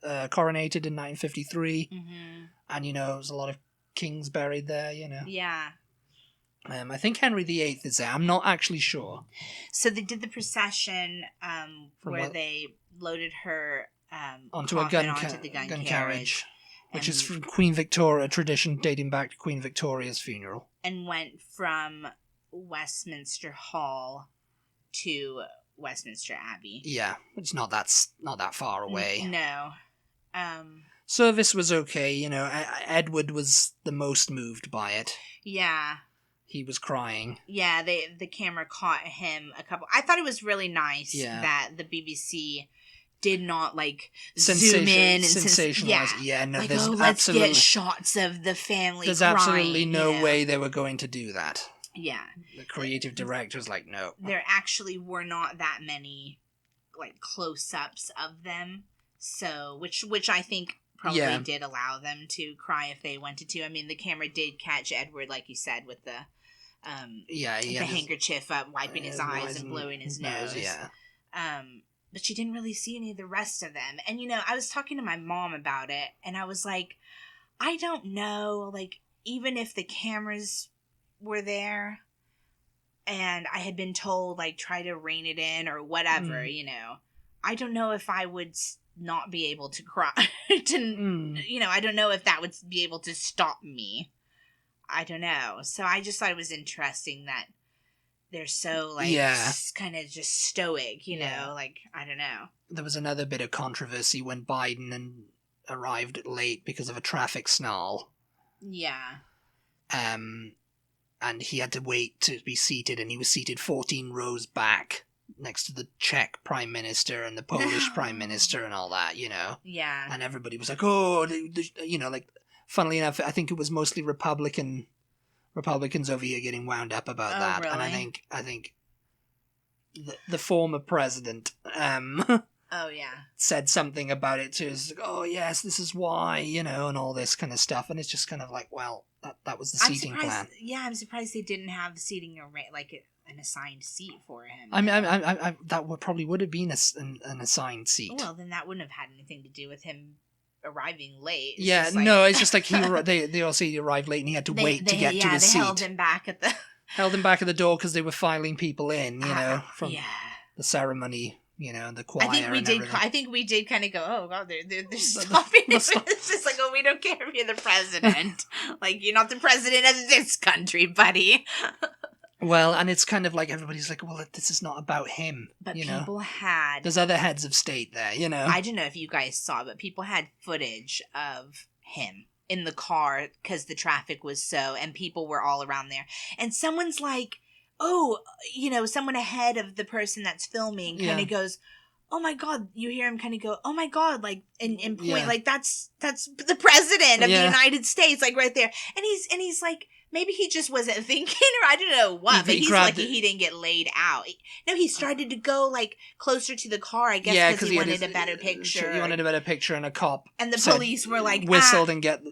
S1: coronated in 1953.
S2: Mm-hmm.
S1: And you know, there was a lot of kings buried there. You know.
S2: Yeah.
S1: I think Henry VIII is there. I'm not actually sure.
S2: So they did the procession where they loaded her
S1: onto a gun carriage, which is from Queen Victoria, a tradition dating back to Queen Victoria's funeral,
S2: and went from Westminster Hall to Westminster Abbey.
S1: Yeah, it's not that far away.
S2: No.
S1: Service was okay. You know, Edward was the most moved by it.
S2: Yeah.
S1: He was crying.
S2: Yeah, the camera caught him a couple. I thought it was really nice that the BBC did not like zoom in and
S1: sensationalize. No,
S2: like,
S1: there's
S2: let's get shots of the family.
S1: There's
S2: crying,
S1: absolutely no way they were going to do that.
S2: Yeah,
S1: the creative director was like, no.
S2: There actually were not that many like close-ups of them, so which I think probably did allow them to cry if they wanted to. I mean, the camera did catch Edward, like you said, with the handkerchief up, wiping his eyes and blowing his nose.
S1: Yeah.
S2: But she didn't really see any of the rest of them. And, you know, I was talking to my mom about it, and I was like, I don't know, like, even if the cameras were there, and I had been told, like, try to rein it in or whatever, you know, I don't know if I would not be able to cry. You know, I don't know if that would be able to stop me. I don't know. So I just thought it was interesting that they're so, like, kind of just stoic, you know? Like, I don't know.
S1: There was another bit of controversy when Biden arrived late because of a traffic snarl.
S2: Yeah.
S1: And he had to wait to be seated, and he was seated 14 rows back next to the Czech Prime Minister and the Polish Prime Minister and all that, you know?
S2: Yeah.
S1: And everybody was like, oh, you know, like, funnily enough, I think it was mostly Republicans over here getting wound up about that.
S2: Really?
S1: And I think the former president said something about it too. It's like, oh yes, this is why, you know, and all this kind of stuff. And it's just kind of like, well, that was the seating plan.
S2: Yeah, I'm surprised they didn't have the seating like an assigned seat for him.
S1: I mean, that probably would have been an assigned seat.
S2: Well, then that wouldn't have had anything to do with him arriving late.
S1: It's it's just like they all say he arrived late and he had to wait to get to his seat.
S2: They held him back at the
S1: door because they were filing people in, you know, from the ceremony, you know, the choir.
S2: I think we did kind of go, oh god, they're stopping. It's just like, oh, we don't care if you're the president. Like, you're not the president of this country, buddy.
S1: Well, and it's kind of like everybody's like, well, this is not about him.
S2: But
S1: you
S2: people
S1: know?
S2: There's
S1: other heads of state there, you know.
S2: I don't know if you guys saw, but people had footage of him in the car because the traffic was and people were all around there. And someone's like, oh, you know, someone ahead of the person that's filming kind of goes, oh my god, you hear him kind of go, oh my god, like, and point, like, that's the president of the United States, like, right there. And he's like, maybe he just wasn't thinking, or I don't know what, but he's lucky he didn't get laid out. No, he started to go, like, closer to the car, I guess, because he wanted a better picture.
S1: He wanted a better picture, and a cop
S2: and the police were like,
S1: whistled and get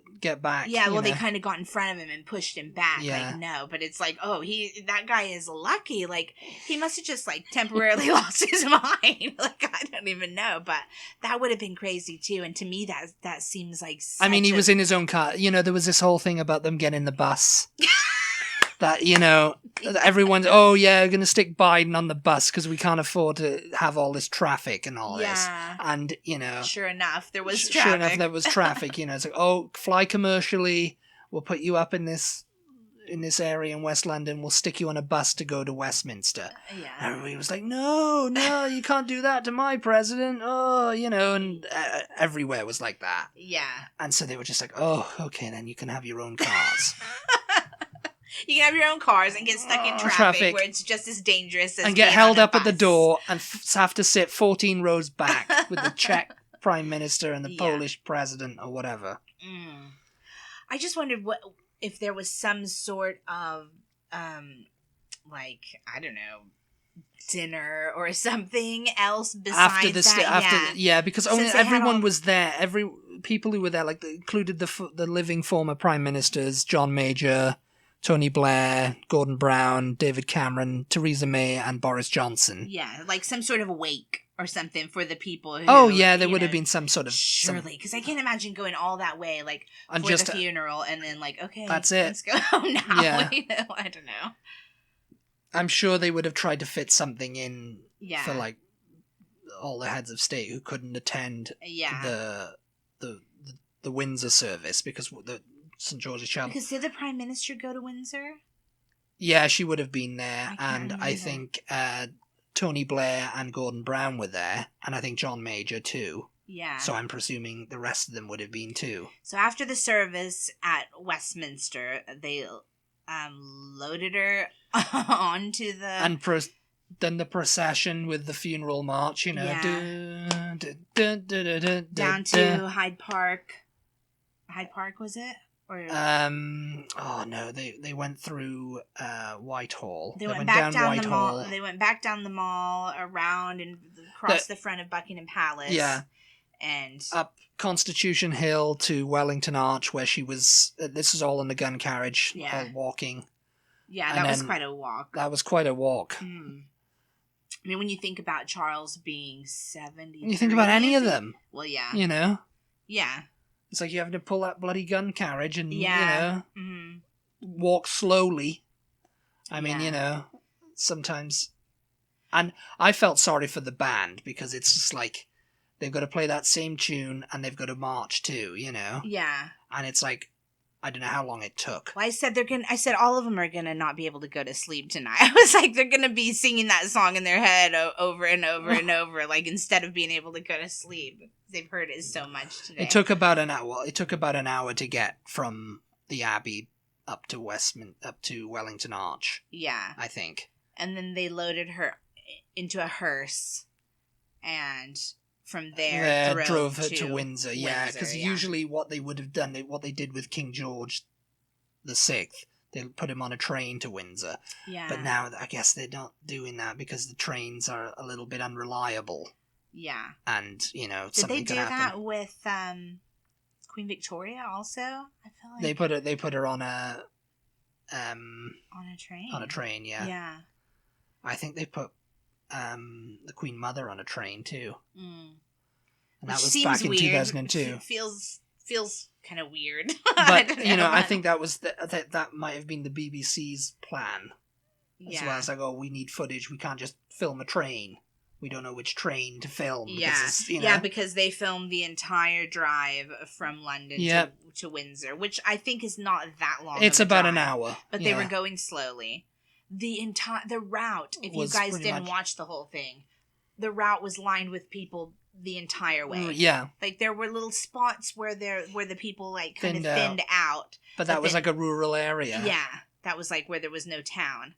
S1: back.
S2: Yeah, well, they kind of got in front of him and pushed him back.
S1: Yeah.
S2: Like, no, but it's like, oh, that guy is lucky. Like, he must have just, like, temporarily lost his mind. Like, I don't even know, but that would have been crazy, too. And to me, that seems like
S1: I mean, he was in his own car. You know, there was this whole thing about them getting the bus. that, you know, everyone's, oh yeah, we're going to stick Biden on the bus because we can't afford to have all this traffic and all this. And, you know.
S2: Sure enough, there was traffic.
S1: Sure enough, there was traffic. You know, it's like, oh, fly commercially. We'll put you up in this area in West London. We'll stick you on a bus to go to Westminster.
S2: Yeah.
S1: Everybody was like, no, you can't do that to my president. Oh, you know, and everywhere was like that.
S2: Yeah.
S1: And so they were just like, oh, okay, then you can have your own cars.
S2: You can have your own cars and get stuck in traffic where it's just as dangerous as
S1: and get held up
S2: bus.
S1: at the door and have to sit 14 rows back with the Czech prime minister and the Polish president or whatever.
S2: I just wondered if there was some sort of like, I don't know, dinner or something else besides
S1: because only everyone was there. Every people who were there, like, included the living former prime ministers, John Major, Tony Blair, Gordon Brown, David Cameron, Theresa May, and Boris Johnson.
S2: Yeah, like some sort of wake or something for the people who...
S1: Oh, yeah, there would have been some sort of...
S2: Surely, because I can't imagine going all that way, like, for the funeral, and then, like, okay,
S1: that's it.
S2: Let's go home now.
S1: Yeah.
S2: You know, I don't know.
S1: I'm sure they would have tried to fit something in for, like, all the heads of state who couldn't attend the Windsor service, because the St. George's Chapel...
S2: Because did the Prime Minister go to Windsor?
S1: Yeah, she would have been there, I think... Tony Blair and Gordon Brown were there, and I think John Major too.
S2: Yeah.
S1: So I'm presuming the rest of them would have been too.
S2: So after the service at Westminster, they loaded her onto the...
S1: And then the procession with the funeral march, you know.
S2: Yeah. Down to Hyde Park. Hyde Park, was it? Or...
S1: oh no, they went through Whitehall.
S2: They went back down the mall. They went back down the mall, around and across the front of Buckingham Palace.
S1: Yeah,
S2: and
S1: up Constitution Hill to Wellington Arch, where she was. This is all in the gun carriage, all walking.
S2: Yeah, that was quite a walk.
S1: That was quite a walk.
S2: I mean, when you think about Charles being 70,
S1: you think about any of them.
S2: Well, yeah,
S1: you know,
S2: yeah.
S1: It's like you having to pull that bloody gun carriage and, you know, walk slowly. I mean, you know, sometimes... And I felt sorry for the band, because it's just like, they've got to play that same tune and they've got to march too, you know?
S2: Yeah.
S1: And it's like, I don't know how long it took.
S2: Well, I said all of them are going to not be able to go to sleep tonight. I was like, they're going to be singing that song in their head over and over and over, like, instead of being able to go to sleep. They've heard it so much today.
S1: It took about an hour. It took about an hour to get from the Abbey up to Wellington Arch.
S2: Yeah.
S1: I think.
S2: And then they loaded her into a hearse, and from there
S1: drove her to Windsor. Yeah, because usually what they would have done, what they did with King George VI, they put him on a train to Windsor.
S2: Yeah.
S1: But now I guess they're not doing that because the trains are a little bit unreliable.
S2: Yeah.
S1: And, you know,
S2: did
S1: something could happen.
S2: Did they do that with Queen Victoria also? I feel like
S1: they put her on a
S2: on a train.
S1: On a train, yeah.
S2: Yeah.
S1: I think they put the Queen Mother on a train too. And
S2: which
S1: that was
S2: seems
S1: back in
S2: weird.
S1: 2002.
S2: It feels kind of weird.
S1: But you know, I think that was that might have been the BBC's plan. As well as like, oh, we need footage. We can't just film a train. We don't know which train to film.
S2: Yeah, because they filmed the entire drive from London to Windsor, which I think is not that long.
S1: It's about an hour.
S2: But they were going slowly. The route, if you guys didn't watch the whole thing, the route was lined with people the entire way.
S1: Yeah.
S2: Like, there were little spots where the people, like, kind of thinned out.
S1: But that was like a rural area.
S2: Yeah. That was, like, where there was no town.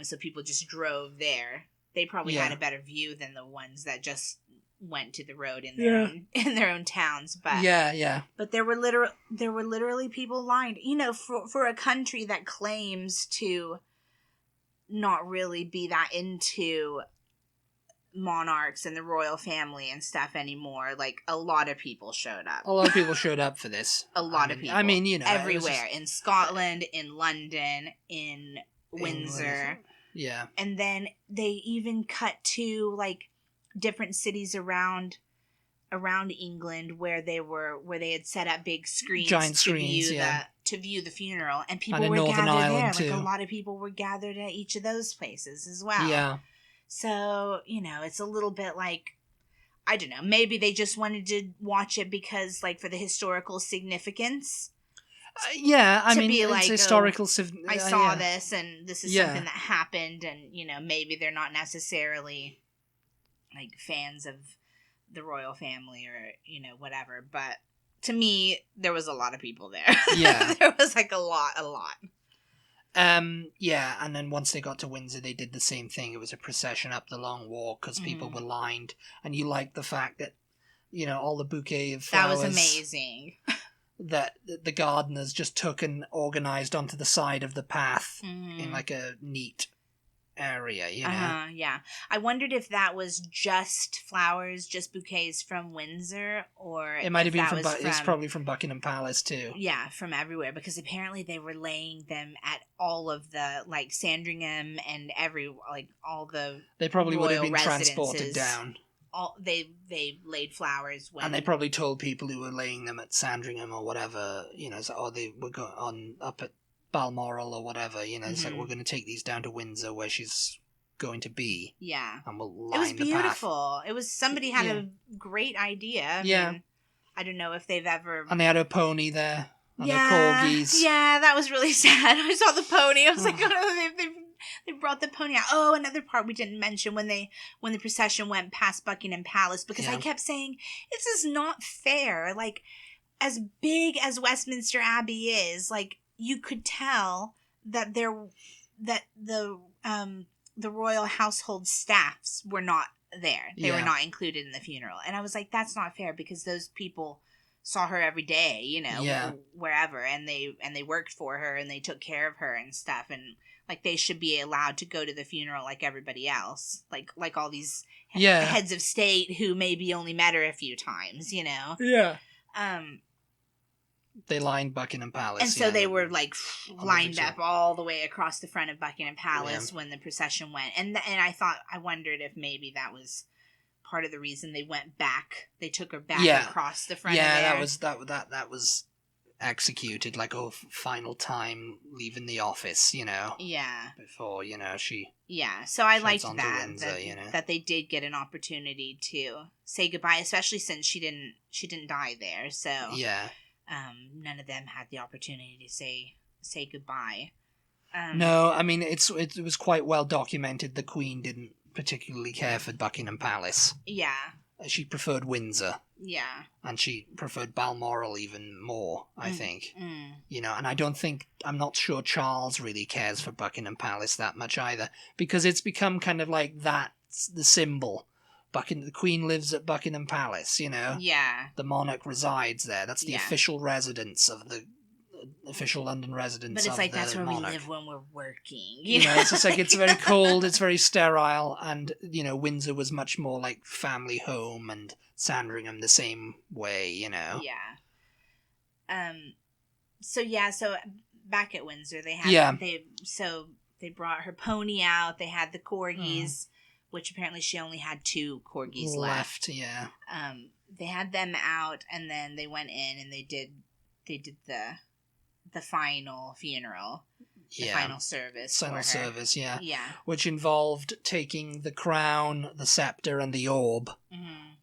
S2: So people just drove there. They probably had a better view than the ones that just went to the road in their own towns. But But there were literally people lined. You know, for a country that claims to not really be that into monarchs and the royal family and stuff anymore, like, a lot of people showed up.
S1: A lot of people showed up for this.
S2: A lot of people.
S1: I mean, you know,
S2: everywhere. In Scotland, in London, in Windsor.
S1: Yeah.
S2: And then they even cut to, like, different cities around around England where they had set up big screens,
S1: Giant screens,
S2: to view the funeral, and people
S1: And in
S2: were
S1: Northern
S2: gathered
S1: Ireland,
S2: there.
S1: too.
S2: Like a lot of people were gathered at each of those places as well.
S1: Yeah.
S2: So, it's a little bit like, I don't know, maybe they just wanted to watch it because, like, for the historical significance.
S1: I mean,
S2: be
S1: it's
S2: like,
S1: historical.
S2: I saw this, and this is
S1: Yeah.
S2: something that happened, and, maybe they're not necessarily, like, fans of the royal family or, whatever. But to me, there was a lot of people there.
S1: Yeah.
S2: There was, like, a lot.
S1: Yeah, and then once they got to Windsor, they did the same thing. It was a procession up the long walk because people were lined, and you liked the fact that, all the bouquet of flowers.
S2: That was amazing.
S1: That the gardeners just took and organised onto the side of the path in like a neat area,
S2: Yeah. I wondered if that was just flowers, just bouquets from Windsor, or
S1: it might have been
S2: it's
S1: probably from Buckingham Palace too.
S2: Yeah, from everywhere, because apparently they were laying them at all of the, like, Sandringham and all the
S1: They probably would have
S2: royal
S1: been transported
S2: residences.
S1: down.
S2: They laid flowers when,
S1: And they probably told people who were laying them at Sandringham or whatever, or they were going on up at Balmoral or whatever, it's like, we're going to take these down to Windsor where she's going to be.
S2: Yeah.
S1: And we'll line
S2: it was
S1: the
S2: beautiful.
S1: path.
S2: It was, somebody had a great idea. I mean, I don't know if they've ever...
S1: And they had a pony there. And the corgis.
S2: Yeah, that was really sad. I saw the pony. I was like, oh, they brought the pony out. Oh, another part we didn't mention when the procession went past Buckingham Palace, because I kept saying, this is not fair. Like, as big as Westminster Abbey is, like, you could tell that the royal household staffs were not there. They were not included in the funeral. And I was like, that's not fair, because those people saw her every day, wherever, and they worked for her and they took care of her and stuff, and like they should be allowed to go to the funeral like everybody else, like all these heads of state who maybe only met her a few times,
S1: Yeah. They lined Buckingham Palace,
S2: and so they were like lined up all the way across the front of Buckingham Palace when the procession went, and I wondered if maybe that was part of the reason they went back. They took her back across the front.
S1: Yeah,
S2: of there.
S1: that was executed like a final time leaving the office,
S2: Yeah.
S1: Before she.
S2: Yeah, so I liked that
S1: Windsor,
S2: that they did get an opportunity to say goodbye, especially since she didn't die there. So
S1: yeah.
S2: None of them had the opportunity to say goodbye.
S1: No, I mean it was quite well documented. The Queen didn't particularly care for Buckingham Palace.
S2: Yeah.
S1: She preferred Windsor.
S2: Yeah.
S1: And she preferred Balmoral even more, I think. And I'm not sure Charles really cares for Buckingham Palace that much either, because it's become kind of like that's the symbol. The Queen lives at Buckingham Palace,
S2: Yeah.
S1: The monarch resides there. That's the official residence of the official London residence.
S2: But it's like that's where
S1: monarch.
S2: we live when we're working.
S1: It's just like it's very cold, it's very sterile, and Windsor was much more like family home, and Sandringham the same way,
S2: Yeah. So back at Windsor, they had they brought her pony out. They had the corgis, which apparently she only had 2 corgis left.
S1: Yeah.
S2: They had them out, and then they went in and they did the final funeral. The final service.
S1: Final service, yeah.
S2: Yeah.
S1: Which involved taking the crown, the scepter, and the orb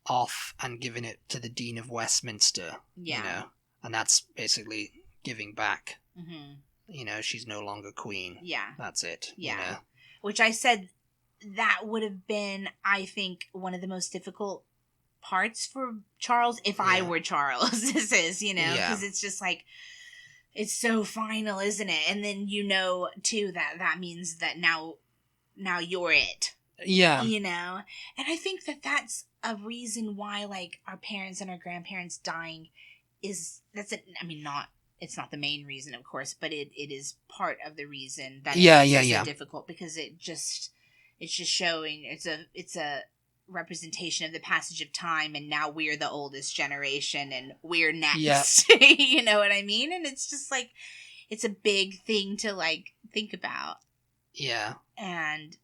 S1: off and giving it to the Dean of Westminster.
S2: Yeah.
S1: And that's basically giving back. She's no longer queen.
S2: Yeah.
S1: That's it.
S2: Yeah. Which I said that would have been, I think, one of the most difficult parts for Charles if I were Charles. This is, because it's just like, it's so final, isn't it? And then too, that means that now you're it.
S1: Yeah.
S2: And I think that's a reason why, like, our parents and our grandparents dying it's not the main reason, of course, but it is part of the reason that it's so difficult, because it's just showing it's a representation of the passage of time, and now we're the oldest generation and we're next. You know what I mean? And it's just like, it's a big thing to like think about.
S1: Yeah.
S2: And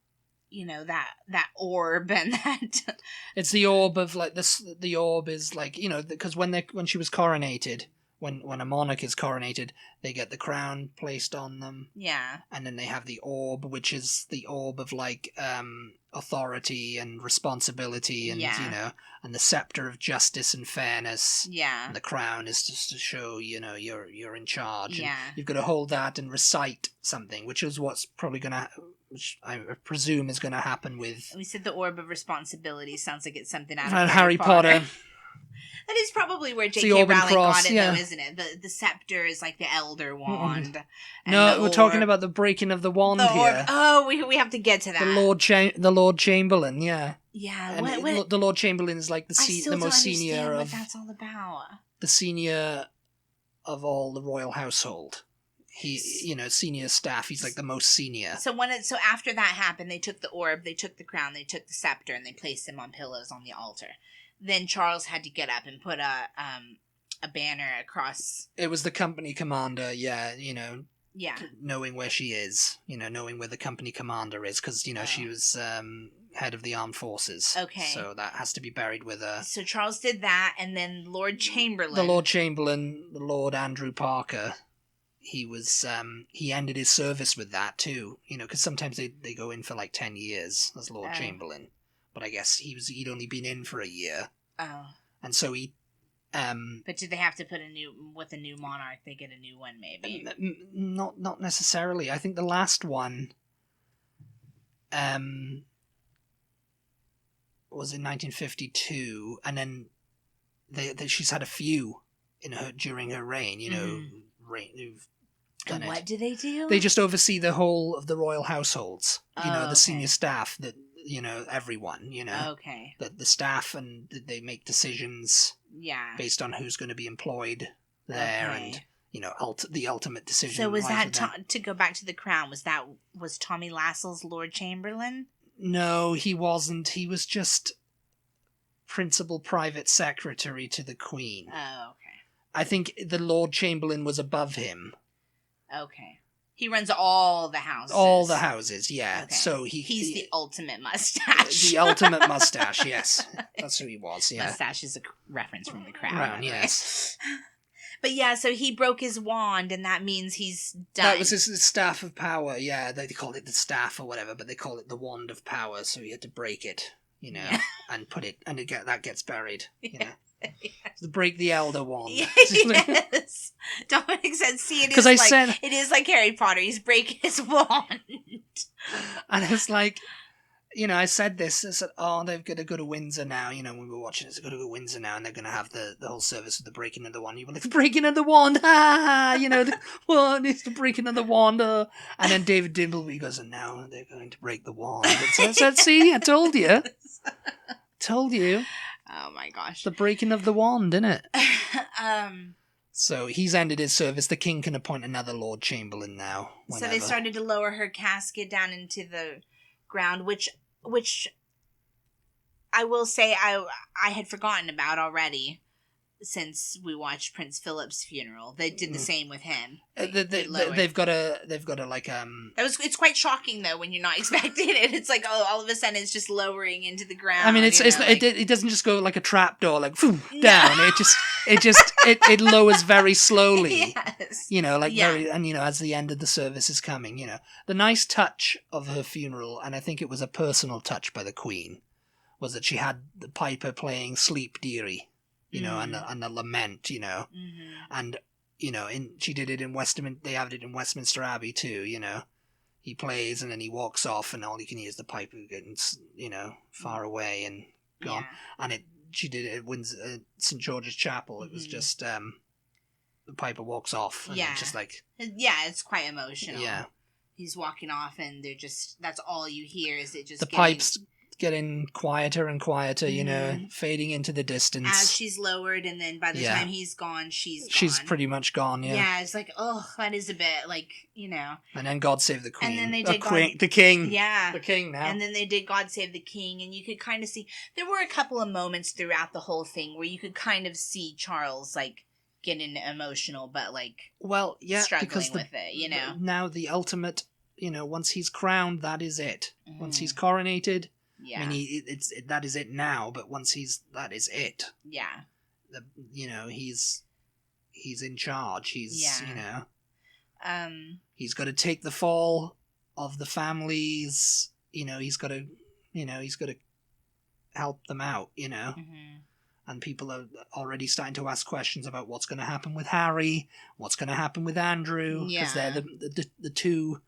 S2: that orb and that.
S1: It's the orb of like this. The orb is like, because when she was coronated, when a monarch is coronated, they get the crown placed on them.
S2: Yeah.
S1: And then they have the orb, which is the orb of like authority and responsibility, and and the scepter of justice and fairness.
S2: Yeah.
S1: And the crown is just to show, you're in charge.
S2: Yeah.
S1: And you've got to hold that and recite something, which is what's probably which I presume is going to happen with.
S2: We said the orb of responsibility sounds like it's something out
S1: And
S2: of
S1: Harry Potter.
S2: That is probably where J.K.
S1: the
S2: Rowling
S1: Orban Cross,
S2: got it,
S1: yeah.
S2: though, isn't it? The scepter is like the Elder Wand.
S1: No, we're talking about the breaking of the wand here.
S2: Oh, we have to get to that.
S1: The Lord Chamberlain, yeah.
S2: Yeah,
S1: and the Lord Chamberlain is like the most senior of.
S2: What that's all about.
S1: The senior of all the royal household. He, senior staff. He's like the most senior.
S2: So after that happened, they took the orb, they took the crown, they took the scepter, and they placed them on pillars on the altar. Then Charles had to get up and put a banner across.
S1: It was the company commander, yeah,
S2: Yeah.
S1: Knowing where she is, knowing where the company commander is, because, she was head of the armed forces.
S2: Okay.
S1: So that has to be buried with her.
S2: So Charles did that, and then Lord Chamberlain.
S1: The Lord Andrew Parker, he was, he ended his service with that too, because sometimes they go in for like 10 years as Lord Chamberlain. But I guess he'd only been in for a year.
S2: Oh.
S1: And so he...
S2: but did they have to put with a new monarch, they get a new one maybe?
S1: Not necessarily. I think the last one was in 1952, and then she's had a few during her reign, who've done
S2: and what
S1: it.
S2: do they do?
S1: They just oversee the whole of the royal households, the senior staff, that everyone,
S2: Okay.
S1: the staff, and they make decisions based on who's going to be employed there, and the ultimate decision.
S2: So was that to go back to the crown? Was Tommy Lascelles Lord Chamberlain?
S1: No, he wasn't. He was just principal private secretary to the Queen.
S2: Oh, okay.
S1: I think the Lord Chamberlain was above him.
S2: Okay. He runs all the houses.
S1: All the houses, yeah.
S2: Okay.
S1: So
S2: he's the ultimate mustache.
S1: The ultimate mustache, yes. That's who he was, yeah.
S2: Mustache is a reference from the Crown.
S1: Crown, yes.
S2: But yeah, so he broke his wand, and that means he's done.
S1: That was his staff of power, yeah. They call it the staff or whatever, but they call it the wand of power, so he had to break it, and put it, and that gets buried, Yes. To break the elder wand.
S2: Yes. Dominic said, see, it is like Harry Potter. He's breaking his wand.
S1: And it's like, I said this. I said, they've got to go to Windsor now. When we were watching it, they've got to go to Windsor now, and they're going to have the whole service of the breaking of the wand. You were like, the breaking of the wand, the wand, it's the breaking of the wand. And then David Dimbleby goes, and now they're going to break the wand. So I said, see, I told you. Told you.
S2: Oh my gosh.
S1: The breaking of the wand, isn't it? So he's ended his service. The king can appoint another Lord Chamberlain now. Whenever.
S2: So they started to lower her casket down into the ground, which I will say I had forgotten about already since we watched Prince Philip's funeral. They did the same with him.
S1: They've got a like
S2: It's quite shocking though when you're not expecting it. It's like all of a sudden it's just lowering into the ground.
S1: I mean, it doesn't just go like a trap door, like down. It lowers very slowly.
S2: Yes.
S1: Very, and as the end of the service is coming, the nice touch of her funeral, and I think it was a personal touch by the Queen, was that she had the piper playing Sleep Dearie. And the lament,
S2: Mm-hmm.
S1: and she did it in Westminster. They have it in Westminster Abbey too. He plays and then he walks off, and all you can hear is the piper getting, far away and gone.
S2: Yeah.
S1: And she did it at Windsor, St George's Chapel. It was just the piper walks off. And it's just like
S2: it's quite emotional.
S1: Yeah,
S2: he's walking off, and that's all you hear is it just
S1: the pipes getting quieter and quieter, fading into the distance.
S2: As she's lowered, and then by the time he's gone, she's gone.
S1: She's pretty much gone, yeah.
S2: Yeah, it's like, that is a bit, like,
S1: And then God Save the Queen.
S2: And then they did
S1: the King.
S2: Yeah.
S1: The King now.
S2: And then they did God Save the King, and you could kind of see, there were a couple of moments throughout the whole thing where you could kind of see Charles, like, getting emotional, but, like,
S1: struggling
S2: with it,
S1: Now the ultimate once he's crowned, that is it. Once he's
S2: Mm.
S1: coronated,
S2: Yeah.
S1: I mean, that is it now. But once that is it.
S2: Yeah.
S1: He's in charge. He's he's got to take the fall of the families. He's got to help them out.
S2: Mm-hmm.
S1: And people are already starting to ask questions about what's going to happen with Harry, what's going to happen with Andrew, because they're the two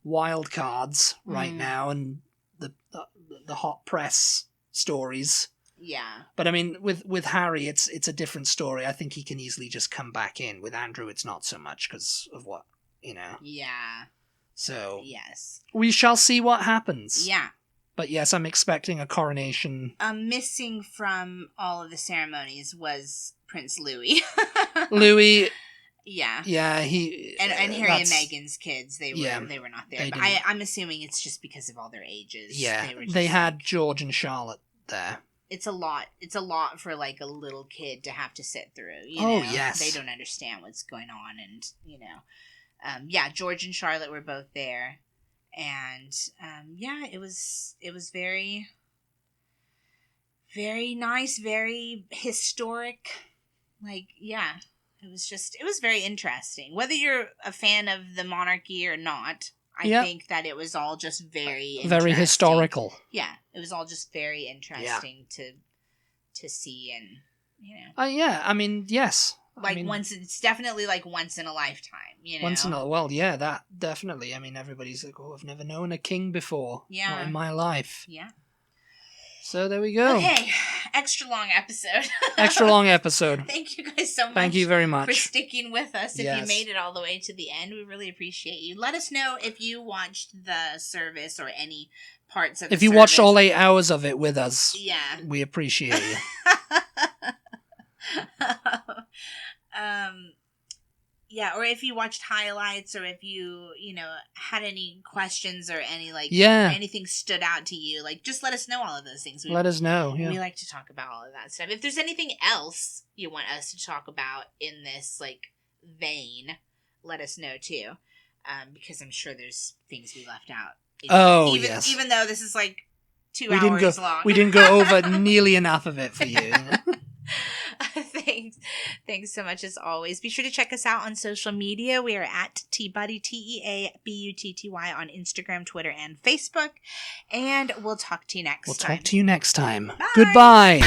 S1: wild cards right now, and the hot press stories.
S2: Yeah.
S1: But I mean, with Harry, it's a different story. I think he can easily just come back in. With Andrew, it's not so much because of what.
S2: Yeah.
S1: So
S2: Yes.
S1: we shall see what happens.
S2: Yeah.
S1: But yes, I'm expecting a coronation.
S2: Missing from all of the ceremonies was Prince Louis.
S1: Louis.
S2: Yeah.
S1: Yeah, he
S2: and Harry and Meghan's kids, they were not there. But I'm assuming it's just because of all their ages.
S1: Yeah, they had George and Charlotte there.
S2: It's a lot. It's a lot for like a little kid to have to sit through.
S1: Yes.
S2: They don't understand what's going on, and George and Charlotte were both there, and it was very, very nice, very historic. It was very interesting. Whether you're a fan of the monarchy or not, I think that it was all just very
S1: historical.
S2: Yeah, it was all just very interesting to see, and
S1: I mean, yes.
S2: It's definitely like once in a lifetime,
S1: that definitely. I mean, everybody's like, oh, I've never known a king before.
S2: Yeah.
S1: Not in my life.
S2: Yeah.
S1: So there we go.
S2: Okay, extra long episode.
S1: Extra long episode.
S2: Thank you guys so much.
S1: Thank you very much
S2: for sticking with us. If
S1: Yes.
S2: you made it all the way to the end, we really appreciate you. Let us know if you watched the service or any parts of.
S1: If you watched all 8 hours of it with us,
S2: yeah,
S1: we appreciate you.
S2: Or if you watched highlights, or if you had any questions or any anything stood out to you, just let us know all of those things.
S1: Let us know. Yeah.
S2: We like to talk about all of that stuff. If there's anything else you want us to talk about in this vein, let us know too, because I'm sure there's things we left out.
S1: Yes.
S2: Even though this is 2 hours long,
S1: we didn't go over nearly enough of it for you.
S2: Thanks so much as always. Be sure to check us out on social media. We are at TButty, TEABUTTY on Instagram, Twitter, and Facebook. And we'll talk to you next time.
S1: We'll talk to you next time.
S2: Bye.
S1: Goodbye.